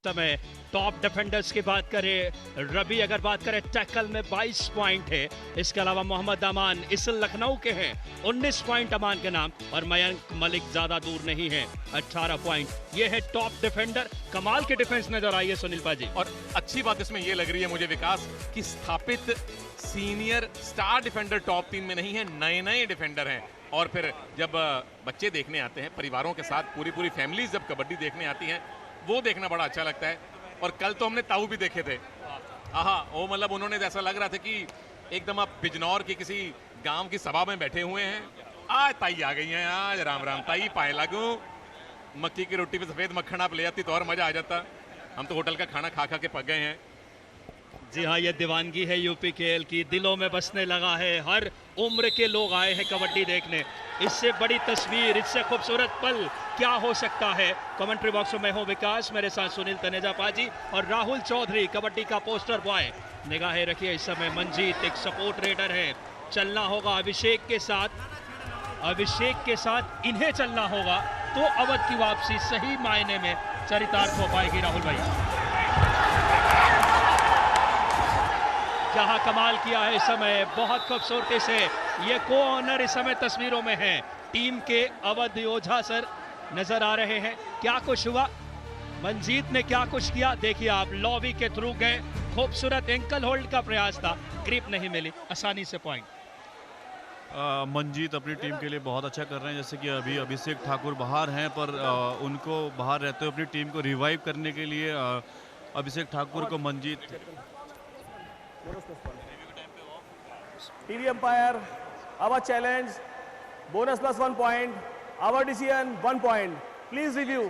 समय टॉप डिफेंडर्स की बात करें, रवि अगर बात करें टैकल में 22 पॉइंट है, इसके अलावा मोहम्मद अमान इस लखनऊ के हैं, 19 पॉइंट अमान के नाम, और मयंक मलिक ज्यादा दूर नहीं है, 18 पॉइंट। ये है टॉप डिफेंडर। कमाल के डिफेंस नजर आई है सुनील पाजी। और अच्छी बात इसमें यह लग रही है मुझे विकास, कि स्थापित सीनियर स्टार डिफेंडर टॉप 3 में नहीं है, नए नए डिफेंडर हैं। और फिर जब बच्चे देखने आते हैं परिवारों के साथ, पूरी फैमिलीज जब कबड्डी देखने आती हैं, वो देखना बड़ा अच्छा लगता है। और कल तो हमने ताऊ भी देखे थे, वो मतलब उन्होंने ऐसा लग रहा था कि एकदम आप बिजनौर की किसी गांव की सभा में बैठे हुए हैं। आज ताई आ गई हैं, आज राम राम ताई, पाए लागू, मक्की की रोटी पे सफेद मक्खन आप ले आती तो और मजा आ जाता। हम तो होटल का खाना खा खा के पक गए हैं। जी हाँ, ये दीवानगी है यूपी खेल की, दिलों में बसने लगा है। हर उम्र के लोग आए हैं कबड्डी देखने। इससे बड़ी तस्वीर, इससे खूबसूरत पल क्या हो सकता है? कमेंट्री बॉक्स में मैं हूँ विकास, मेरे साथ सुनील तनेजा पाजी और राहुल चौधरी, कबड्डी का पोस्टर बॉय। निगाहें रखिए, इस समय मंजीत एक सपोर्ट रेडर है, चलना होगा अभिषेक के साथ, अभिषेक के साथ इन्हें चलना होगा तो अवध की वापसी सही मायने में चरितार्थ हो पाएगी। राहुल भाई, जहां कमाल किया है इस समय, बहुत खूबसूरती से ये को ऑनर इस समय तस्वीरों में है। टीम के अवध योद्धा सर नजर आ रहे हैं। क्या कुछ हुआ, मंजीत ने क्या कुछ किया, देखिए आप, लॉबी के थ्रू गए, खूबसूरत एंकल होल्ड का प्रयास था, ग्रिप नहीं मिली, आसानी से पॉइंट। मंजीत अपनी टीम के लिए बहुत अच्छा कर रहे हैं। जैसे कि अभी अभिषेक ठाकुर बाहर हैं, पर उनको बाहर रहते हुए अपनी टीम को रिवाइव करने के लिए अभिषेक ठाकुर को Manjeet. TV umpire, Awadh challenge, bonus plus 1 point, Awadh decision 1 point. Please review.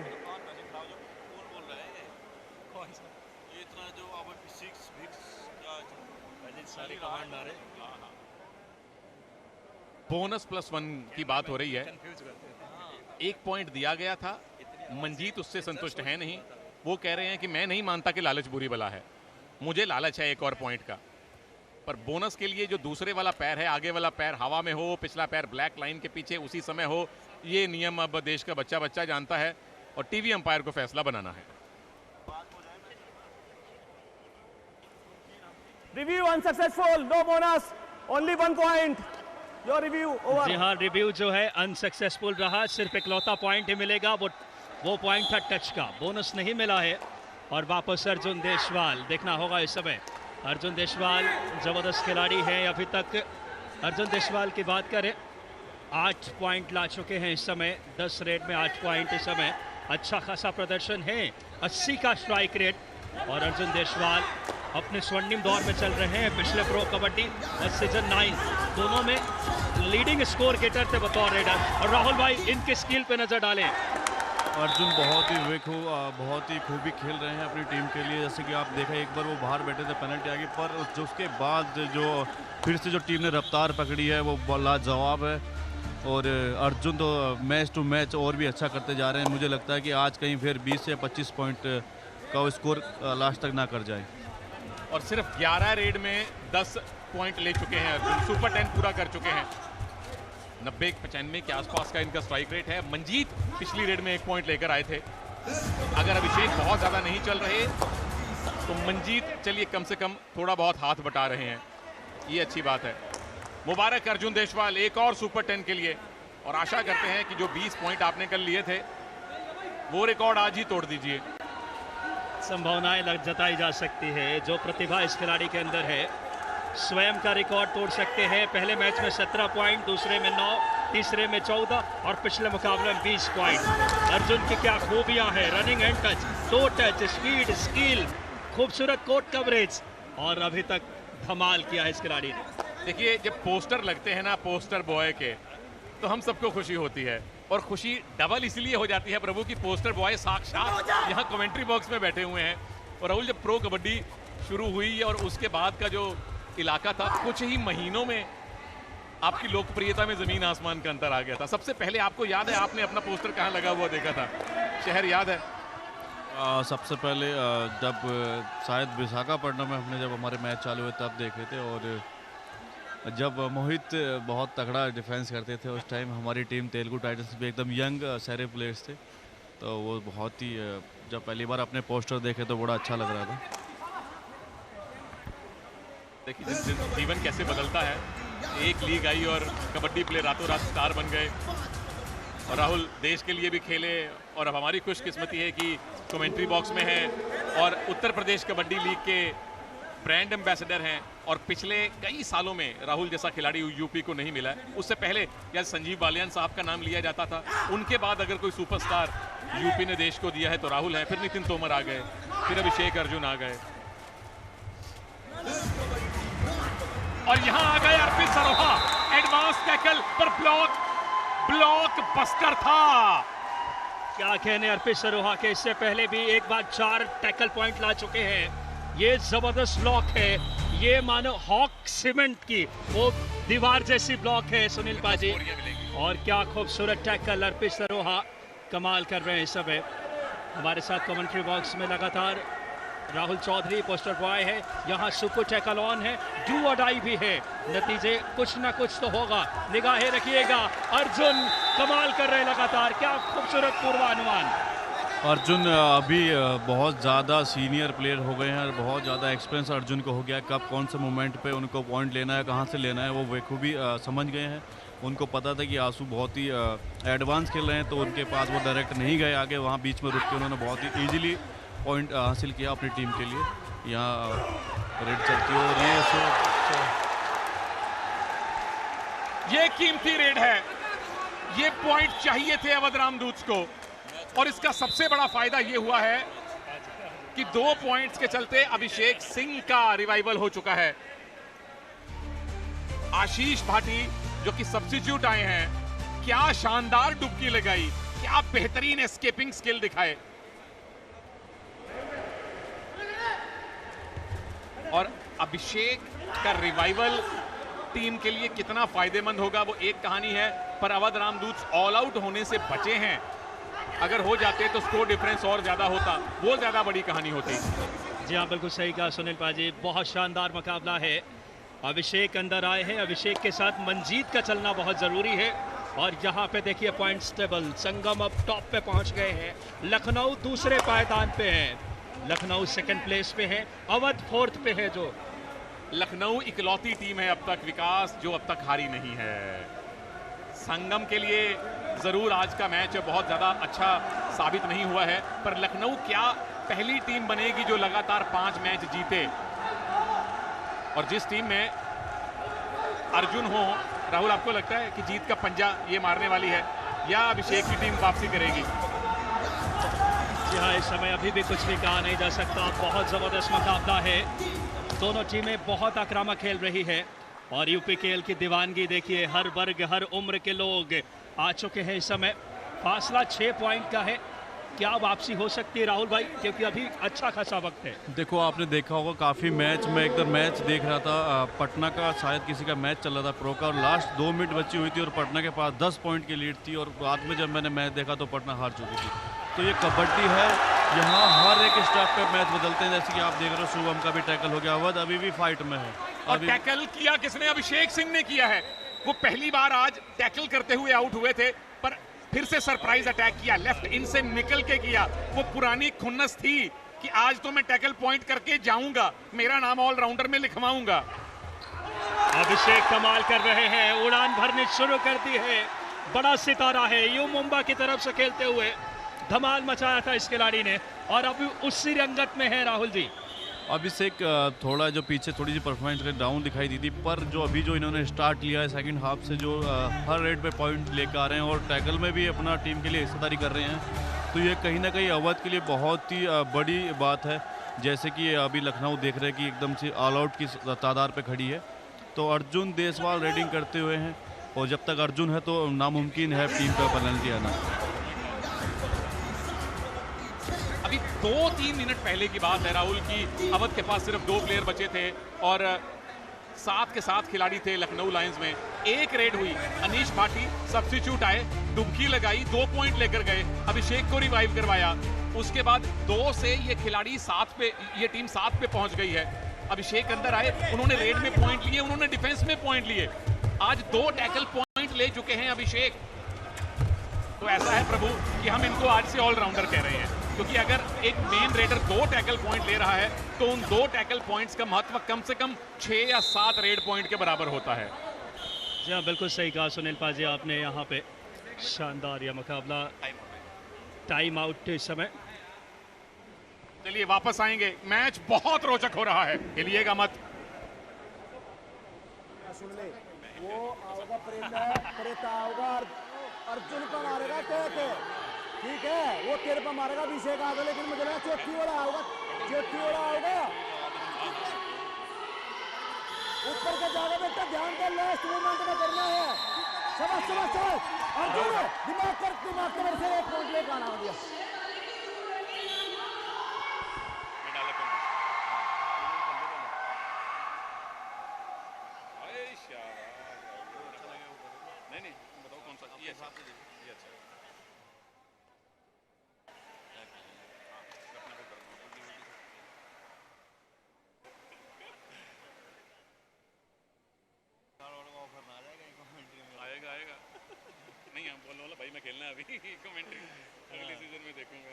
Bonus +1 की बात हो रही है। 1 पॉइंट दिया गया था, मंजीत उससे संतुष्ट है नहीं। वो कह रहे हैं कि मैं नहीं मानता कि लालच बुरी बला है, मुझे लालच है 1 और पॉइंट का। पर बोनस के लिए जो दूसरे वाला पैर है, आगे वाला पैर हवा में हो, पिछला पैर ब्लैक लाइन के पीछे उसी समय हो, ये नियम अब देश का बच्चा बच्चा जानता है और टीवी अंपायर को फैसला बनाना है। Review unsuccessful, no bonus, only 1 point. Your review over. जी हाँ, रिव्यू जो है अनसक्सेसफुल रहा, सिर्फ इकलौता पॉइंट ही मिलेगा, वो पॉइंट था टच का, बोनस नहीं मिला है। और वापस अर्जुन देशवाल देखना होगा इस समय। अर्जुन देशवाल जबरदस्त खिलाड़ी हैं अभी तक। अर्जुन देशवाल की बात करें, 8 पॉइंट ला चुके हैं इस समय, 10 रेट में 8 पॉइंट इस समय, अच्छा खासा प्रदर्शन है, 80 का स्ट्राइक रेट। और अर्जुन देशवाल अपने स्वर्णिम दौर में चल रहे हैं। पिछले प्रो कबड्डी और सीजन 9 दोनों में लीडिंग स्कोर गेटर थे बतौर रेडर। और राहुल भाई इनके स्किल पे नजर डालें। अर्जुन बहुत ही बहुत ही खूबी खेल रहे हैं अपनी टीम के लिए। जैसे कि आप देखा, एक बार वो बाहर बैठे थे पेनल्टी आगे, पर जो उसके बाद जो फिर से जो टीम ने रफ्तार पकड़ी है वो लाजवाब है। और अर्जुन तो मैच टू मैच और भी अच्छा करते जा रहे हैं। मुझे लगता है कि आज कहीं फिर 20 से 25 पॉइंट का स्कोर लास्ट तक ना कर जाए। और सिर्फ 11 रेड में 10 पॉइंट ले चुके हैं अर्जुन, सुपर 10 पूरा कर चुके हैं। 90-95 के आसपास का इनका स्ट्राइक रेट है। मंजीत पिछली रेड में 1 पॉइंट लेकर आए थे। अगर अभिषेक बहुत ज़्यादा नहीं चल रहे तो मंजीत चलिए कम से कम थोड़ा बहुत हाथ बटा रहे हैं, ये अच्छी बात है। मुबारक अर्जुन देशवाल, एक और सुपर 10 के लिए। और आशा करते हैं कि जो 20 पॉइंट आपने कल लिए थे वो रिकॉर्ड आज ही तोड़ दीजिए। संभावनाएं जताई जा सकती है, जो प्रतिभा इस खिलाड़ी के अंदर है स्वयं का रिकॉर्ड तोड़ सकते हैं। पहले मैच में 17 पॉइंट, दूसरे में 9, तीसरे में 14 और पिछले मुकाबले में 20 पॉइंट। अर्जुन की क्या खूबियां हैं, running and touch, 2 touch, speed, skill, खूबसूरत कोर्ट कवरेज, और अभी तक धमाल किया है इस खिलाड़ी ने। देखिए, जब पोस्टर लगते हैं ना पोस्टर बॉय के, तो हम सबको खुशी होती है। और खुशी डबल इसलिए हो जाती है प्रभु की पोस्टर बॉय साक्षात यहाँ कमेंट्री बॉक्स में बैठे हुए हैं। और राहुल, जब प्रो कबड्डी शुरू हुई और उसके बाद का जो इलाका था, कुछ ही महीनों में आपकी लोकप्रियता में जमीन आसमान का अंतर आ गया था। सबसे पहले आपको याद है आपने अपना पोस्टर कहाँ लगा हुआ देखा था? शहर याद है? सबसे पहले जब शायद विशाखापट्टनम में हमने जब हमारे मैच चालू हुए तब देखे थे। और जब मोहित बहुत तगड़ा डिफेंस करते थे उस टाइम, हमारी टीम तेलुगु टाइटंस भी एकदम यंग सारे प्लेयर्स थे, तो वो बहुत ही जब पहली बार अपने पोस्टर देखे तो बड़ा अच्छा लग रहा था। देखिए जिस दिन जीवन कैसे बदलता है, एक लीग आई और कबड्डी प्लेयर रातों रात स्टार बन गए। और राहुल देश के लिए भी खेले, और अब हमारी खुशकिस्मती है कि कमेंट्री बॉक्स में है और उत्तर प्रदेश कबड्डी लीग के ब्रांड एम्बेसडर हैं। और पिछले कई सालों में राहुल जैसा खिलाड़ी यूपी को नहीं मिला है। उससे पहले या संजीव बालियान साहब का नाम लिया जाता था, उनके बाद अगर कोई सुपरस्टार यूपी ने देश को दिया है तो राहुल है। फिर नितिन तोमर आ गए, फिर अभिषेक अर्जुन आ गए, और यहाँ आ गए अर्पित सरोहा। एडवांस टैकल पर ब्लॉक बस्टर था। क्या कहने अर्पित सरोहा के, इससे पहले भी एक बार 4 टैकल पॉइंट ला चुके हैं। ये जबरदस्त ब्लॉक है, ये मानो हॉक सीमेंट की वो दीवार जैसी ब्लॉक है सुनील पाजी। और क्या खूबसूरत टैकल, अर्पित सरोहा कमाल कर रहे हैं इस समय। हमारे साथ कमेंट्री बॉक्स में लगातार राहुल चौधरी पोस्टर बॉय है, यहाँ सुपर टैकल ऑन है, डू और डाई भी है। नतीजे कुछ ना कुछ तो होगा, निगाहें रखिएगा। अर्जुन कमाल कर रहे हैं लगातार, क्या खूबसूरत पूर्वानुमान। अर्जुन अभी बहुत ज़्यादा सीनियर प्लेयर हो गए हैं, बहुत ज़्यादा एक्सपीरियंस अर्जुन को हो गया है। कब कौन से मोमेंट पे उनको पॉइंट लेना है, कहाँ से लेना है, वो बखूबी समझ गए हैं। उनको पता था कि आंसू बहुत ही एडवांस खेल रहे हैं, तो उनके पास वो डायरेक्ट नहीं गए आगे, वहाँ बीच में रुक के उन्होंने बहुत ही ईजिली पॉइंट हासिल किया अपनी टीम के लिए। यहाँ रेड चलती है और ये कीमती रेड है, ये पॉइंट चाहिए थे अवध रामदूत को। और इसका सबसे बड़ा फायदा ये हुआ है कि 2 पॉइंट्स के चलते अभिषेक सिंह का रिवाइवल हो चुका है। आशीष भाटी जो कि सब्स्टिट्यूट आए हैं, क्या शानदार डुबकी लगाई, क्या बेहतरीन एस्केपिंग स्किल दिखाए। और अभिषेक का रिवाइवल टीम के लिए कितना फायदेमंद होगा वो एक कहानी है, पर अवध रामदूत ऑल आउट होने से बचे हैं। अगर हो जाते तो स्कोर डिफरेंस और ज्यादा होता, वो ज्यादा बड़ी कहानी होती। जी हाँ, बिल्कुल सही कहा सुनील पाजी, बहुत शानदार मुकाबला है। अभिषेक अंदर आए हैं, अभिषेक के साथ मंजीत का चलना बहुत जरूरी है। और यहाँ पे देखिए पॉइंट्स टेबल, संगम अब टॉप पे पहुंच गए हैं, लखनऊ दूसरे पायदान पे है, लखनऊ सेकंड प्लेस पे है, अवध फोर्थ पे है। जो लखनऊ इकलौती टीम है अब तक विकास जो अब तक हारी नहीं है। संगम के लिए जरूर आज का मैच बहुत ज्यादा अच्छा साबित नहीं हुआ है, पर लखनऊ क्या पहली टीम बनेगी जो लगातार 5 मैच जीते। और जिस टीम में अर्जुन हो, राहुल आपको लगता है कि जीत का पंजा ये मारने वाली है या अभिषेक की टीम वापसी करेगी? जी हाँ, इस समय अभी भी कुछ भी कहा नहीं जा सकता, बहुत जबरदस्त मुकाबला है। दोनों टीमें बहुत आक्रामक खेल रही है और यूपीकेएल की दीवानगी देखिए, हर वर्ग हर उम्र के लोग आ चुके हैं। इस समय फासला 6 पॉइंट का है, क्या वापसी हो सकती है राहुल भाई, क्योंकि अभी अच्छा खासा वक्त है। देखो आपने देखा होगा काफ़ी मैच में एकदम मैच देख रहा था, पटना का शायद किसी का मैच चल रहा था प्रो का, और लास्ट 2 मिनट बची हुई थी और पटना के पास 10 पॉइंट की लीड थी, और बाद में जब मैंने मैच देखा तो पटना हार चुकी थी। तो ये कबड्डी है, यहाँ हर एक स्टॉप पे मैच बदलते हैं। जैसे कि आप देख रहे हो शुभम का भी टैकल हो गया, अवध अभी भी फाइट में है। और टैकल किया किसने? अभिषेक सिंह ने किया है। वो पहली बार आज टैकल करते हुए आउट हुए थे, पर फिर से सरप्राइज अटैक किया, लेफ्ट इन से निकल के किया। वो पुरानी खुन्नस थी कि आज तो मैं टैकल पॉइंट करके जाऊंगा, मेरा नाम ऑलराउंडर में लिखवाऊंगा। अभिषेक कमाल कर रहे हैं, उड़ान भरनी शुरू कर दी है, बड़ा सितारा है। यू मुंबई की तरफ से खेलते हुए धमाल मचाया था इस खिलाड़ी ने, और अभी उसी रंगत में है राहुल जी। अभिषेक थोड़ा जो पीछे थोड़ी सी परफॉर्मेंस का डाउन दिखाई दी थी, पर जो अभी जो इन्होंने स्टार्ट लिया है सेकंड हाफ से, जो हर रेट पे पॉइंट लेकर आ रहे हैं और टैकल में भी अपना टीम के लिए हिस्सेदारी कर रहे हैं, तो ये कहीं ना कहीं अवध के लिए बहुत ही बड़ी बात है। जैसे कि अभी लखनऊ देख रहे हैं कि एकदम से ऑल आउट की तादाद पे खड़ी है, तो अर्जुन देसवाल रेडिंग करते हुए हैं, और जब तक अर्जुन है तो नामुमकिन है टीम का पेनल्टी आना। अभी 2-3 मिनट पहले की बात है राहुल की अवध के पास सिर्फ 2 प्लेयर बचे थे और 7 के 7 खिलाड़ी थे लखनऊ लायंस में। एक रेड हुई, अनीश भाटी सब्स्टिट्यूट आए, डुबकी लगाई, 2 पॉइंट लेकर गए, अभिषेक को रिवाइव करवाया। उसके बाद 2 से ये खिलाड़ी 7 पे, ये टीम 7 पे पहुंच गई है। अभिषेक अंदर आए, उन्होंने रेड में पॉइंट लिए, उन्होंने डिफेंस में पॉइंट लिए। आज 2 टैकल पॉइंट ले चुके हैं अभिषेक। तो ऐसा है प्रभु कि हम इनको आज से ऑलराउंडर कह रहे हैं, क्योंकि अगर एक मेन रेडर 2 टैकल पॉइंट ले रहा है तो उन 2 टैकल पॉइंट्स का महत्व कम से कम 6 या 7 रेड पॉइंट के बराबर होता है। जी हाँ, बिल्कुल सही कहा सुनील पाजी आपने। यहाँ पे शानदार यह मुकाबला, टाइम आउट इस समय। चलिए वापस आएंगे, मैच बहुत रोचक हो रहा है, हिलिएगा मत। सुन ले, वो आओगा प्रेता आओगा, अर्जुन का मारेगा ठीक है, वो तेरे पर मारेगा अभिषेक आगे, लेकिन मुझे लगा चौथी वाला आओगा ऊपर का जाएगा। बेटा ध्यान कर, लास्ट मूवमेंट में करना है। समझ अर्जुन दिमाग कर से 1 पॉइंट लेकर आना हो गया। नहीं बताओ कौन सा ये अच्छा है। आएगा नहीं, हम बोलने वाला भाई मैं खेलना है अभी, कमेंट्री अगले सीजन में देखूंगा।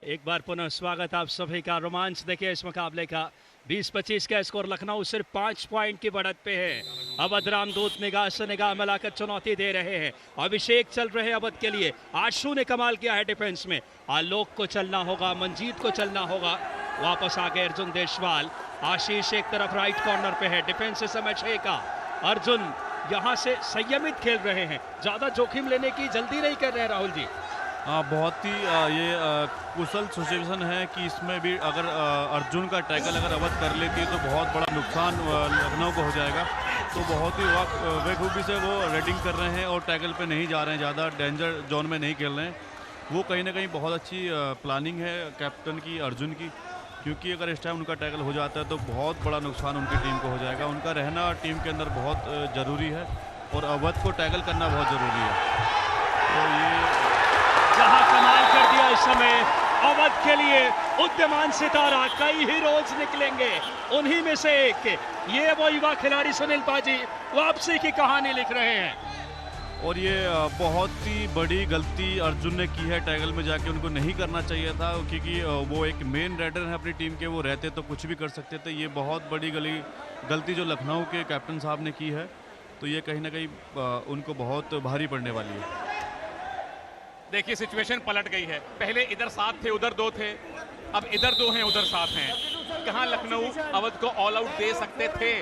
एक बार पुनः स्वागत आप सभी का। रोमांच देखिए इस मुकाबले का, 20-25 का स्कोर। लखनऊ सिर्फ 5 पॉइंट की बढ़त पे है। अवध रामदूत निगाह से निगाह मिलाकर चुनौती दे रहे हैं। अभिषेक चल रहे हैं अवध के लिए, आशु ने कमाल किया है डिफेंस में, आलोक को चलना होगा, मंजीत को चलना होगा। वापस आ गए अर्जुन देशवाल, आशीष एक तरफ राइट कॉर्नर पे है, डिफेंस इस समय 6 का। अर्जुन यहाँ से संयमित खेल रहे हैं, ज्यादा जोखिम लेने की जल्दी नहीं कर रहे हैं राहुल जी। बहुत ही ये कुशल सिचुएशन है कि इसमें भी अगर अर्जुन का टैकल अगर अवध कर लेती है तो बहुत बड़ा नुकसान लखनऊ को हो जाएगा। तो बहुत ही बेखूबी से वो रेडिंग कर रहे हैं और टैकल पे नहीं जा रहे हैं, ज़्यादा डेंजर जोन में नहीं खेल रहे हैं। वो कहीं ना कहीं बहुत अच्छी प्लानिंग है कैप्टन की, अर्जुन की, क्योंकि अगर इस टाइम उनका टैकल हो जाता है तो बहुत बड़ा नुकसान उनकी टीम को हो जाएगा। उनका रहना टीम के अंदर बहुत ज़रूरी है और अवध को टैकल करना बहुत ज़रूरी है। तो ये जहां कमाल कर दिया इस समय अवध के लिए उद्यमान सितारा, कई हीरोज निकलेंगे, उन्हीं में से एक ये वो युवा खिलाड़ी सुनील पाजी वापसी की कहानी लिख रहे हैं। और ये बहुत ही बड़ी गलती अर्जुन ने की है, टैगल में जाके उनको नहीं करना चाहिए था, क्योंकि वो एक मेन राइडर है अपनी टीम के, वो रहते तो कुछ भी कर सकते थे। ये बहुत बड़ी गलती जो लखनऊ के कैप्टन साहब ने की है, तो ये कहीं ना कहीं उनको बहुत भारी पड़ने वाली है। देखिए सिचुएशन पलट गई है, पहले इधर 7 थे उधर 2 थे, अब इधर 2 हैं उधर 7 हैं। कहां लखनऊ अवध को ऑल आउट दे सकते थे,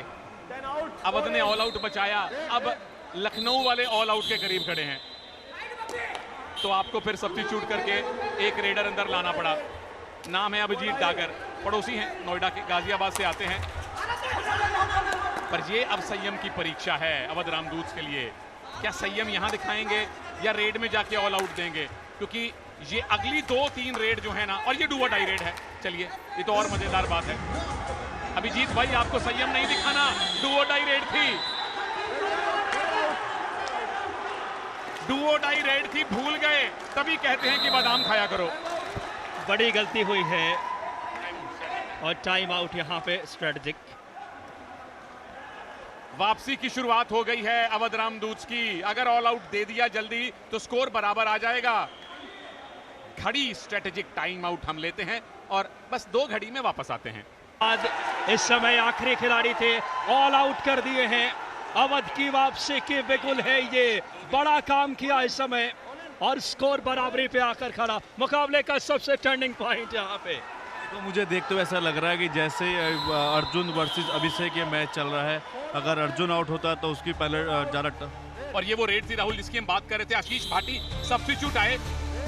अवध ने ऑल आउट बचाया, अब लखनऊ वाले ऑल आउट के करीब खड़े हैं, तो आपको फिर सब्स्टिट्यूट करके एक रेडर अंदर लाना पड़ा। नाम है अभिजीत डागर, पड़ोसी हैं, नोएडा के गाजियाबाद से आते हैं। पर ये अब संयम की परीक्षा है अवध रामदूत के लिए। क्या संयम यहां दिखाएंगे या रेड में जाके ऑल आउट देंगे, क्योंकि ये अगली 2-3 रेड जो है ना, और ये डू और डाई रेड है। चलिए ये तो और मजेदार बात है। अभिजीत भाई आपको संयम नहीं दिखाना, डू और डाई रेड थी, डू और डाई रेड थी, भूल गए, तभी कहते हैं कि बादाम खाया करो। बड़ी गलती हुई है और टाइम आउट यहां पे स्ट्रेटेजिक। वापसी की शुरुआत हो गई है अवध रामदूत की। अगर ऑल आउट दे दिया जल्दी तो स्कोर बराबर आ जाएगा। घड़ी स्ट्रेटेजिक टाइम आउट हम लेते हैं और बस 2 घड़ी में वापस आते हैं। आज इस समय आखिरी खिलाड़ी थे, ऑल आउट कर दिए हैं। अवध की वापसी की बिल्कुल है, ये बड़ा काम किया इस समय और स्कोर बराबरी पे आकर खड़ा। मुकाबले का सबसे टर्निंग पॉइंट यहाँ पे। तो मुझे देखते हुए ऐसा लग रहा है कि जैसे अर्जुन वर्सेस अभिषेक ये मैच चल रहा है, अगर अर्जुन आउट होता है तो उसकी पहले ज़्यादा। और ये वो रेड थी राहुल जिसकी हम बात कर रहे थे, आशीष भाटी सब्स्टिट्यूट आए।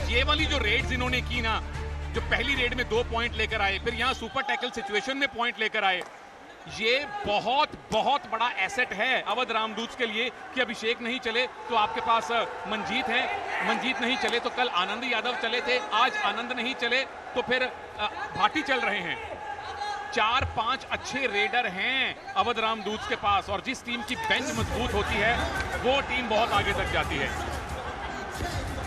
ये वाली जो रेड्स इन्होंने की ना, जो पहली रेड में 2 पॉइंट लेकर आए, फिर यहाँ सुपर टैकल सिचुएशन में पॉइंट लेकर आए, ये बहुत बहुत बड़ा एसेट है अवध रामदूत के लिए कि अभिषेक नहीं चले तो आपके पास मंजीत है, मंजीत नहीं चले तो कल आनंद यादव चले थे, आज आनंद नहीं चले तो फिर भाटी चल रहे हैं। 4-5 अच्छे रेडर हैं अवध रामदूत के पास, और जिस टीम की बेंच मजबूत होती है वो टीम बहुत आगे तक जाती है।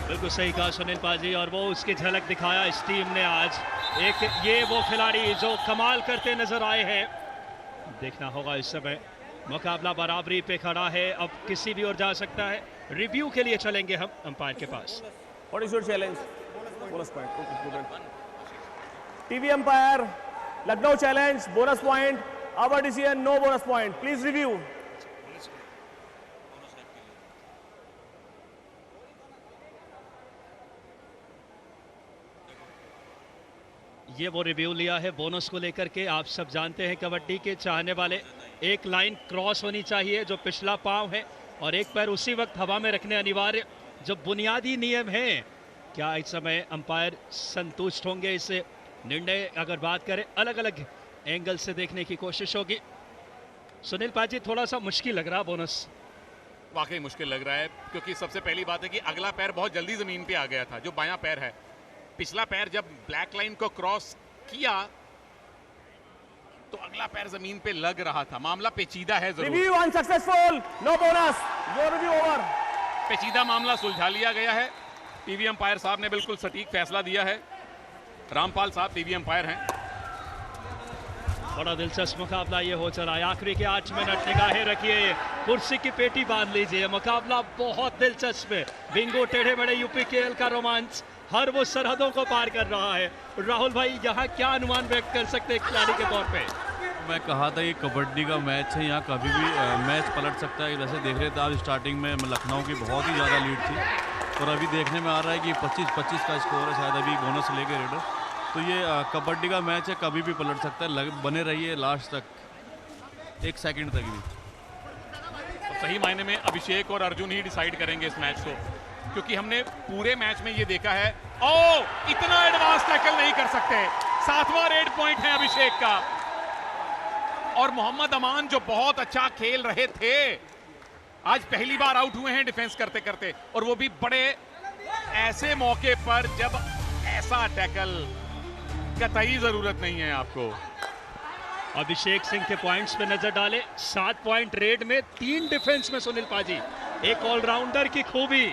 बिल्कुल सही कहा सुनील पाजी, और वो उसकी झलक दिखाया इस टीम ने आज। एक ये वो खिलाड़ी जो कमाल करते नजर आए हैं। देखना होगा इस समय, मुकाबला बराबरी पे खड़ा है, अब किसी भी ओर जा सकता है। रिव्यू के लिए चलेंगे हम अंपायर के पास। What is your challenge? Bonus point. Okay, student. TV umpire, Lucknow challenge, bonus point. Our decision, no bonus point. Please review. ये वो रिव्यू लिया है बोनस को लेकर के। आप सब जानते हैं कबड्डी के चाहने वाले, एक लाइन क्रॉस होनी चाहिए जो पिछला पांव है, और एक पैर उसी वक्त हवा में रखने अनिवार्य, जो बुनियादी नियम है। क्या इस समय अंपायर संतुष्ट होंगे इससे? निर्णय अगर बात करें अलग अलग एंगल से देखने की कोशिश होगी। सुनील पाजी थोड़ा सा मुश्किल लग रहा बोनस। वाकई मुश्किल लग रहा है, क्योंकि सबसे पहली बात है कि अगला पैर बहुत जल्दी जमीन पे आ गया था, जो बायां पैर है। पिछला पैर जब ब्लैक लाइन को क्रॉस किया तो अगला पैर जमीन पे लग रहा था। मामला पेचीदा है जरूर। Review unsuccessful, no bonus. Your review over. पेचीदा मामला सुलझा लिया गया है। टीवी अंपायर साहब ने बिल्कुल सटीक फैसला दिया है। रामपाल साहब टीवी अंपायर हैं। बड़ा दिलचस्प मुकाबला ये हो चला है। आखिरी के 8 मिनट निगाहें रखिए, कुर्सी की पेटी बांध लीजिए। मुकाबला बहुत दिलचस्प है। बिंगो टेढ़े बड़े यूपीकेएल का रोमांच हर वो सरहदों को पार कर रहा है। राहुल भाई यहाँ क्या अनुमान व्यक्त कर सकते हैं खिलाड़ी के तौर पे? मैं कहा था ये कबड्डी का मैच है, यहाँ कभी भी मैच पलट सकता है। जैसे देख रहे थे आप, स्टार्टिंग में लखनऊ की बहुत ही ज़्यादा लीड थी, और अभी देखने में आ रहा है कि 25-25 का स्कोर है, शायद अभी बोनस लेके रेडर। तो ये कबड्डी का मैच है, कभी भी पलट सकता है। बने रहिए लास्ट तक, 1 सेकंड तक भी। तो सही मायने में अभिषेक और अर्जुन ही डिसाइड करेंगे इस मैच को, क्योंकि हमने पूरे मैच में ये देखा है। इतना एडवांस टैकल नहीं कर सकते। 7वां रेड पॉइंट है अभिषेक का। और मोहम्मद अमान जो बहुत अच्छा खेल रहे थे, आज पहली बार आउट हुए हैं डिफेंस करते करते, और वो भी बड़े ऐसे मौके पर जब ऐसा टैकल कतई जरूरत नहीं है आपको। अभिषेक सिंह के पॉइंट्स पे नजर डाले, 7 पॉइंट रेड में 3 डिफेंस में सुनील पाजी, एक ऑलराउंडर की खूबी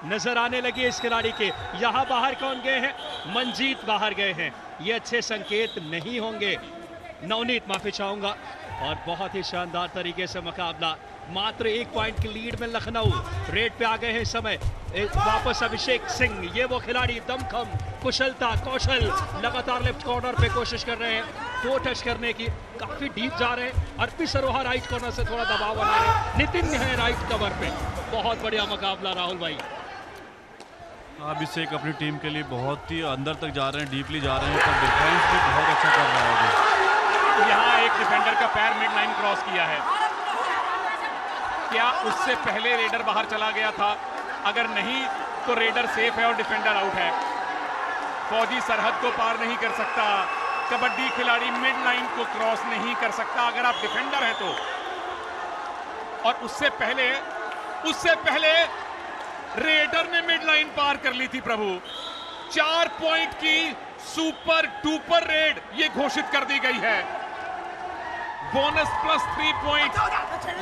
नजर आने लगी इस खिलाड़ी के। यहां बाहर कौन गए हैं? मंजीत बाहर गए हैं, ये अच्छे संकेत नहीं होंगे। नवनीत माफी चाहूंगा, और बहुत ही शानदार तरीके से मुकाबला, मात्र 1 पॉइंट की लीड में लखनऊ रेड पे आ गए हैं इस समय। वापस अभिषेक सिंह, ये वो खिलाड़ी दमखम, कुशलता, कौशल, लगातार लेफ्ट कॉर्नर पे कोशिश कर रहे हैं 2 टच करने की, काफी डीप जा रहे हैं। अर्पी सरोहा राइट कॉर्नर से थोड़ा दबाव बना रहे हैं, नितिन है राइट कवर पे। बहुत बढ़िया मुकाबला राहुल भाई। अभिषेक अपनी टीम के लिए बहुत ही अंदर तक जा रहे हैं, डीपली जा रहे हैं, पर डिफेंस भी बहुत अच्छा कर रहा है। यहाँ एक डिफेंडर का पैर मिड लाइन क्रॉस किया है, क्या उससे पहले रेडर बाहर चला गया था? अगर नहीं तो रेडर सेफ है और डिफेंडर आउट है। फौजी सरहद को पार नहीं कर सकता, कबड्डी खिलाड़ी मिड लाइन को क्रॉस नहीं कर सकता अगर आप डिफेंडर हैं तो। और उससे पहले रेडर ने मिड लाइन पार कर ली थी प्रभु। 4 पॉइंट की सुपर डुपर रेड ये घोषित कर दी गई है। बोनस प्लस 3 पॉइंट,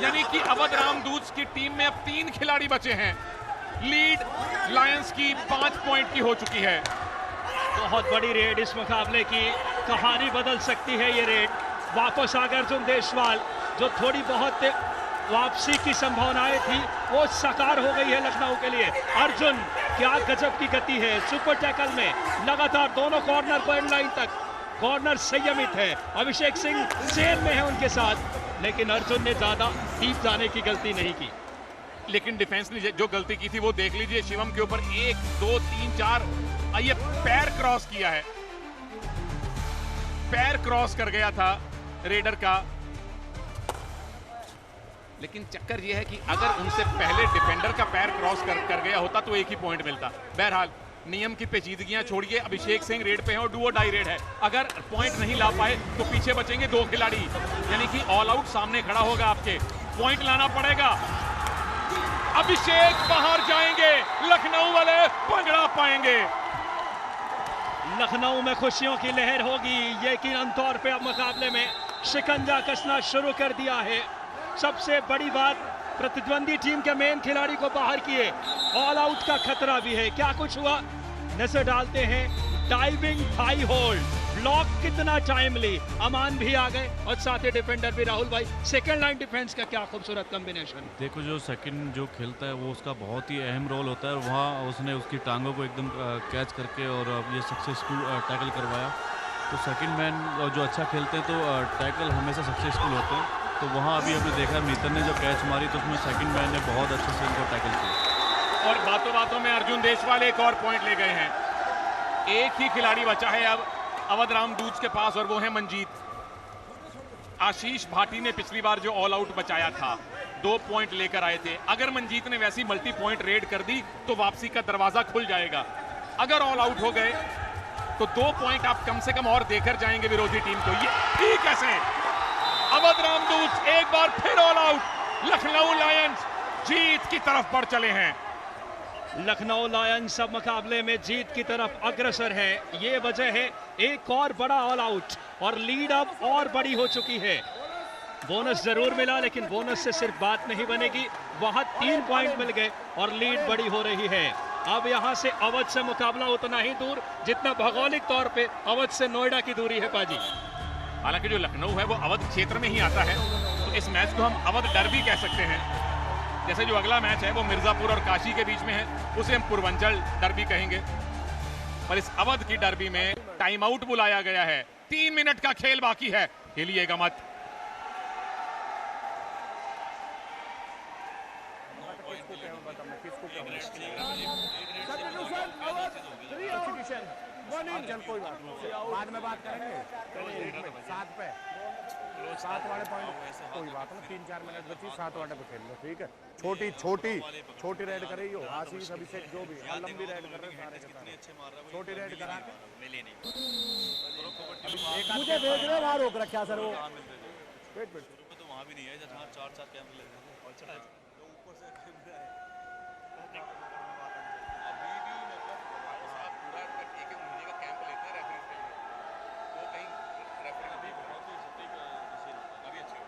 यानी कि अवध रामदूत की टीम में अब 3 खिलाड़ी बचे हैं। लीड लायंस की 5 पॉइंट की हो चुकी है। बहुत बड़ी रेड इस मुकाबले की, कहानी बदल सकती है ये रेड। वापस आ गए अर्जुन देशवाल, जो थोड़ी बहुत वापसी की संभावनाएं थी वो साकार हो गई है लखनऊ के लिए। अर्जुन, क्या गजब की गति है सुपर टैकल में, लगातार दोनों कॉर्नर पर एंड लाइन तक कॉर्नर संयमित है। अभिषेक सिंह सेल में है उनके साथ, लेकिन अर्जुन ने ज्यादा डीप जाने की गलती नहीं की। लेकिन डिफेंस ने जो गलती की थी वो देख लीजिए, शिवम के ऊपर 1 2 3 4 ये पैर क्रॉस किया है, पैर क्रॉस कर गया था रेडर का। लेकिन चक्कर यह है कि अगर उनसे पहले डिफेंडर का पैर क्रॉस कर गया होता तो 1 ही पॉइंट मिलता। बहरहाल नियम की पेचीदगियां छोड़िए, अभिषेक सिंह रेड पे हैं और डू और डाई रेड है। अगर पॉइंट नहीं ला पाए तो पीछे बचेंगे 2 खिलाड़ी, यानी कि ऑल आउट सामने खड़ा होगा आपके, पॉइंट लाना पड़ेगा। अभिषेक बाहर जाएंगे, लखनऊ वाले पकड़ा पाएंगे। लखनऊ में खुशियों की लहर होगी, यकीनन तौर पे अब मुकाबले में शिकंजा कसना शुरू कर दिया है। सबसे बड़ी बात, प्रतिद्वंदी टीम के मेन खिलाड़ी को बाहर किए, ऑल आउट का खतरा भी है। क्या कुछ हुआ नजर डालते हैं। डाइविंग थाई होल्ड, ब्लॉक कितना टाइमली, अमान भी आ गए और साथ ही डिफेंडर भी। राहुल भाई, सेकंड लाइन डिफेंस का क्या खूबसूरत कॉम्बिनेशन। देखो, जो सेकंड जो खेलता है वो उसका बहुत ही अहम रोल होता है, और वहाँ उसने उसकी टांगों को एकदम कैच करके और ये सक्सेसफुल टैकल करवाया। तो सेकंड मैन जो अच्छा खेलते हैं तो टैकल हमेशा सक्सेसफुल होते हैं। तो वहाँ अभी हमने देखा मीतन ने जो कैच मारी तो उसमें सेकंड मैन ने बहुत अच्छे से उनको टैकल किया। और बातों बातों में अर्जुन देशवाल एक और पॉइंट ले गए हैं। एक ही खिलाड़ी बचा है अब अवध रामदूत के पास, और वो है मंजीत। आशीष भाटी ने पिछली बार जो ऑल आउट बचाया था 2 पॉइंट लेकर आए थे। अगर मंजीत ने वैसी मल्टी पॉइंट रेड कर दी तो वापसी का दरवाजा खुल जाएगा। अगर ऑल आउट हो गए तो 2 पॉइंट आप कम से कम और देकर जाएंगे विरोधी टीम को। ये ठीक कैसे? अवध रामदूत एक बार फिर ऑल आउट। लखनऊ लायंस जीत की तरफ बढ़ चले हैं। लखनऊ लायंस अब मुकाबले में जीत की तरफ अग्रसर है। ये वजह है एक और बड़ा ऑल आउट, और लीड अब और बड़ी हो चुकी है। बोनस जरूर मिला, लेकिन बोनस से सिर्फ बात नहीं बनेगी। वहां 3 पॉइंट मिल गए और लीड बड़ी हो रही है। अब यहां से अवध से मुकाबला उतना ही दूर जितना भौगोलिक तौर पे अवध से नोएडा की दूरी है पाजी। हालांकि जो लखनऊ है वो अवध क्षेत्र में ही आता है, तो इस मैच को हम अवध डर्बी कह सकते हैं। जैसे जो अगला मैच है वो मिर्जापुर और काशी के बीच में है, उसे हम पूर्वांचल डर्बी कहेंगे। पर इस अवध की डर्बी में टाइम आउट बुलाया गया है। 3 मिनट का खेल बाकी है, खेलिएगा मत। चल कोई बात नहीं, बाद में बात करेंगे। 7 वाले पॉइंट कोई बात नहीं, 3-4 मिनट बची, 7 वाले पे खेल लो, ठीक है। छोटी रेड करे हो, आशीष अभिषेक जो भी लंबी रेड कर रहे हैं सारे के सारे, छोटी रेड करा के मुझे देख रहे वहां रोक रखा सर वो। वेट वेट तो वहाँ भी नहीं है जहाँ 4-4 कैमरे लगे थे और चढ़ा तो ऊपर से कैमरा है अभी भी मतलब हमारे साथ पूरा एक महीने का कैंप लेते हैं रेफरी के लिए, तो कहीं रेफरी अभी बहुत ही सटीक डिसीजन अभी अच्छी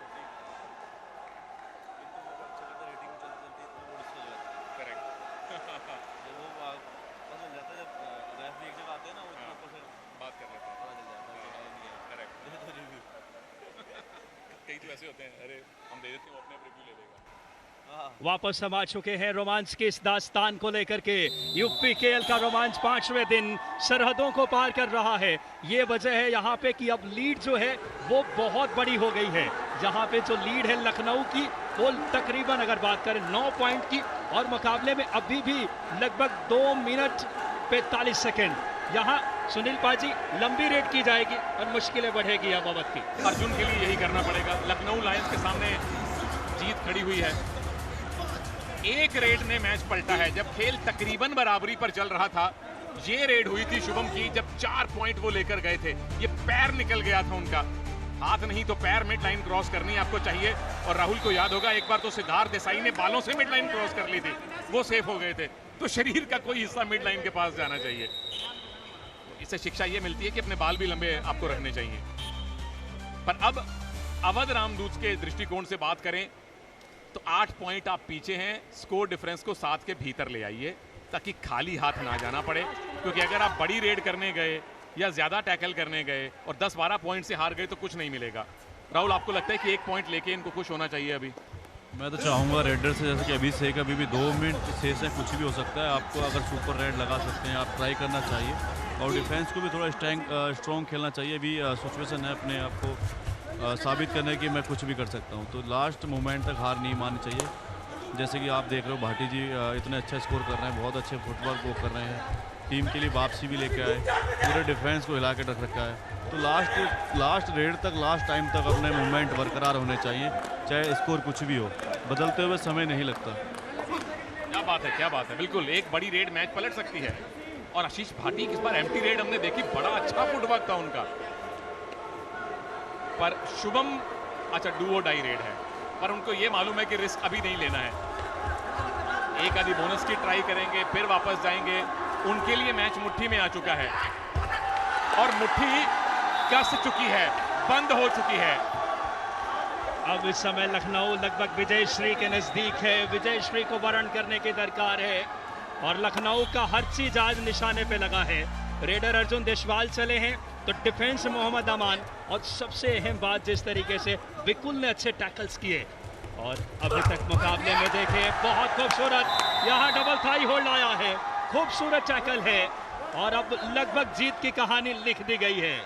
सटीक इनको मोबाइल चलते रेटिंग चलती चलती इतना बड़ी चल जाता है करेक्ट जब वो पता चल जाता है जब रेफरी एक जगह आते हैं ना वो इतना ऊपर से बात कर लेते हैं। पता चल जाता है कि हाँ नहीं है करेक्ट ये तो रिव्यू कई तो ऐसे होते हैं, अरे हम दे देते हैं, वो अपने रिव्यू ले लेगा। वापस हम आ चुके हैं रोमांच के इस दास्तान को लेकर के। यूपीकेएल का रोमांच 5वें दिन सरहदों को पार कर रहा है। ये वजह है यहाँ पे कि अब लीड जो है वो बहुत बड़ी हो गई है। जहाँ पे जो लीड है लखनऊ की वो तकरीबन अगर बात करें 9 पॉइंट की, और मुकाबले में अभी भी लगभग 2 मिनट 45 सेकेंड यहाँ सुनील पाजी लंबी रेड की जाएगी और मुश्किलें बढ़ेगी अबावत की। अर्जुन के लिए यही करना पड़ेगा। लखनऊ लायंस के सामने जीत खड़ी हुई है। एक रेड ने मैच पलटा है। जब खेल तकरीबन बराबरी पर चल रहा था, ये रेड हुई थी शुभम की, जब 4 पॉइंट वो लेकर गए थे। ये पैर निकल गया था उनका, हाथ नहीं तो पैर मिड लाइन क्रॉस करनी आपको चाहिए। और राहुल को याद होगा एक बार तो सिद्धार्थ देसाई ने बालों से मिड लाइन क्रॉस कर ली थी, वो सेफ हो गए थे। तो शरीर का कोई हिस्सा मिड लाइन के पास जाना चाहिए। इससे शिक्षा ये मिलती है कि अपने बाल भी लंबे आपको रखने चाहिए। पर अब अवध रामदूत के दृष्टिकोण से बात करें तो 8 पॉइंट आप पीछे हैं। स्कोर डिफरेंस को 7 के भीतर ले आइए ताकि खाली हाथ ना जाना पड़े, क्योंकि अगर आप बड़ी रेड करने गए या ज्यादा टैकल करने गए और 10-12 पॉइंट से हार गए तो कुछ नहीं मिलेगा। राहुल, आपको लगता है कि 1 पॉइंट लेके इनको खुश होना चाहिए अभी? मैं तो चाहूँगा रेडर से, जैसे कि अभी भी 2 मिनट से कुछ भी हो सकता है। आपको अगर सुपर रेड लगा सकते हैं आप ट्राई करना चाहिए, और डिफेंस को भी थोड़ा स्ट्रॉन्ग खेलना चाहिए। अभी सिचुएशन है अपने आप को साबित करने की मैं कुछ भी कर सकता हूँ, तो लास्ट मोमेंट तक हार नहीं माननी चाहिए। जैसे कि आप देख रहे हो भाटी जी इतने अच्छा स्कोर कर रहे हैं, बहुत अच्छे फुटबॉल वो कर रहे हैं, टीम के लिए वापसी भी लेके आए, पूरे डिफेंस को हिला के रख रखा है। तो लास्ट रेड तक, लास्ट टाइम तक अपने मूवमेंट बरकरार होने चाहिए, चाहे स्कोर कुछ भी हो। बदलते हुए समय नहीं लगता। क्या बात है, क्या बात है। बिल्कुल एक बड़ी रेड मैच पलट सकती है। और आशीष भाटी की इस बार एम्प्टी रेड हमने देखी, बड़ा अच्छा फुटवर्क था उनका। पर शुभम अच्छा डू और डाई रेड है, पर उनको ये मालूम है कि रिस्क अभी नहीं लेना है। एक आधी बोनस की ट्राई करेंगे, फिर वापस जाएंगे। उनके लिए मैच मुट्ठी में आ चुका है और मुट्ठी कस चुकी है, बंद हो चुकी है। अब इस समय लखनऊ लगभग विजयश्री के नजदीक है। विजयश्री को वर्ण करने की दरकार है और लखनऊ का हर चीज आज निशाने पे लगा है। रेडर अर्जुन देशवाल चले हैं तो डिफेंस मोहम्मद अमान, और सबसे अहम बात जिस तरीके से विकुल ने अच्छे टैकल्स किए। और अभी तक मुकाबले में देखे बहुत खूबसूरत यहाँ डबल थाई होल्ड आया है, खूबसूरत टैकल है और अब लगभग जीत की कहानी लिख दी गई है।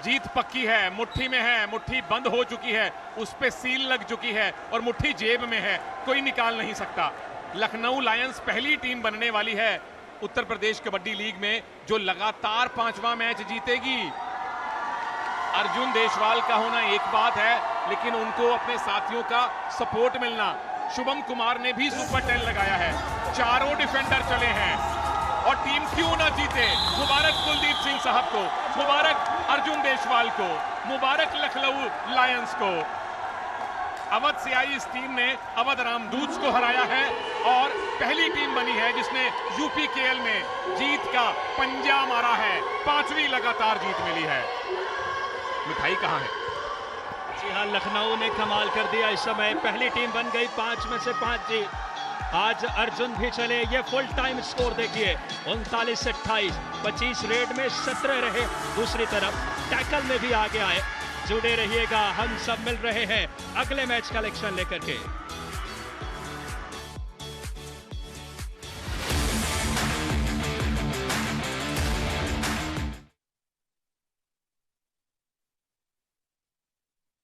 जीत पक्की है, मुट्ठी में है, मुट्ठी बंद हो चुकी है, उस पे सील लग चुकी है और मुट्ठी जेब में है, कोई निकाल नहीं सकता। लखनऊ लायंस पहली टीम बनने वाली है उत्तर प्रदेश कबड्डी लीग में जो लगातार 5वां मैच जीतेगी। अर्जुन देशवाल का होना एक बात है, लेकिन उनको अपने साथियों का सपोर्ट मिलना। शुभम कुमार ने भी सुपर 10 लगाया है, चारों डिफेंडर चले हैं और टीम क्यों ना जीते। मुबारक कुलदीप सिंह साहब को, मुबारक अर्जुन देशवाल को, मुबारक लखनऊ लायंस को। अवध से आई इस टीम ने अवध रामदूत को हराया है और पहली टीम बनी है जिसने यूपीकेएल में जीत का पंजा मारा है। 5वीं लगातार जीत मिली है। मिठाई कहाँ है? जी हाँ, लखनऊ ने कमाल कर दिया। इस समय पहली टीम बन गई, 5 में से 5 जीत। आज अर्जुन भी चले, ये फुल टाइम स्कोर देखिए 39 से 28, 25 रेड में 17 रहे। दूसरी तरफ टैकल में भी आगे आए। जुड़े रहिएगा, हम सब मिल रहे हैं अगले मैच कलेक्शन लेकर के।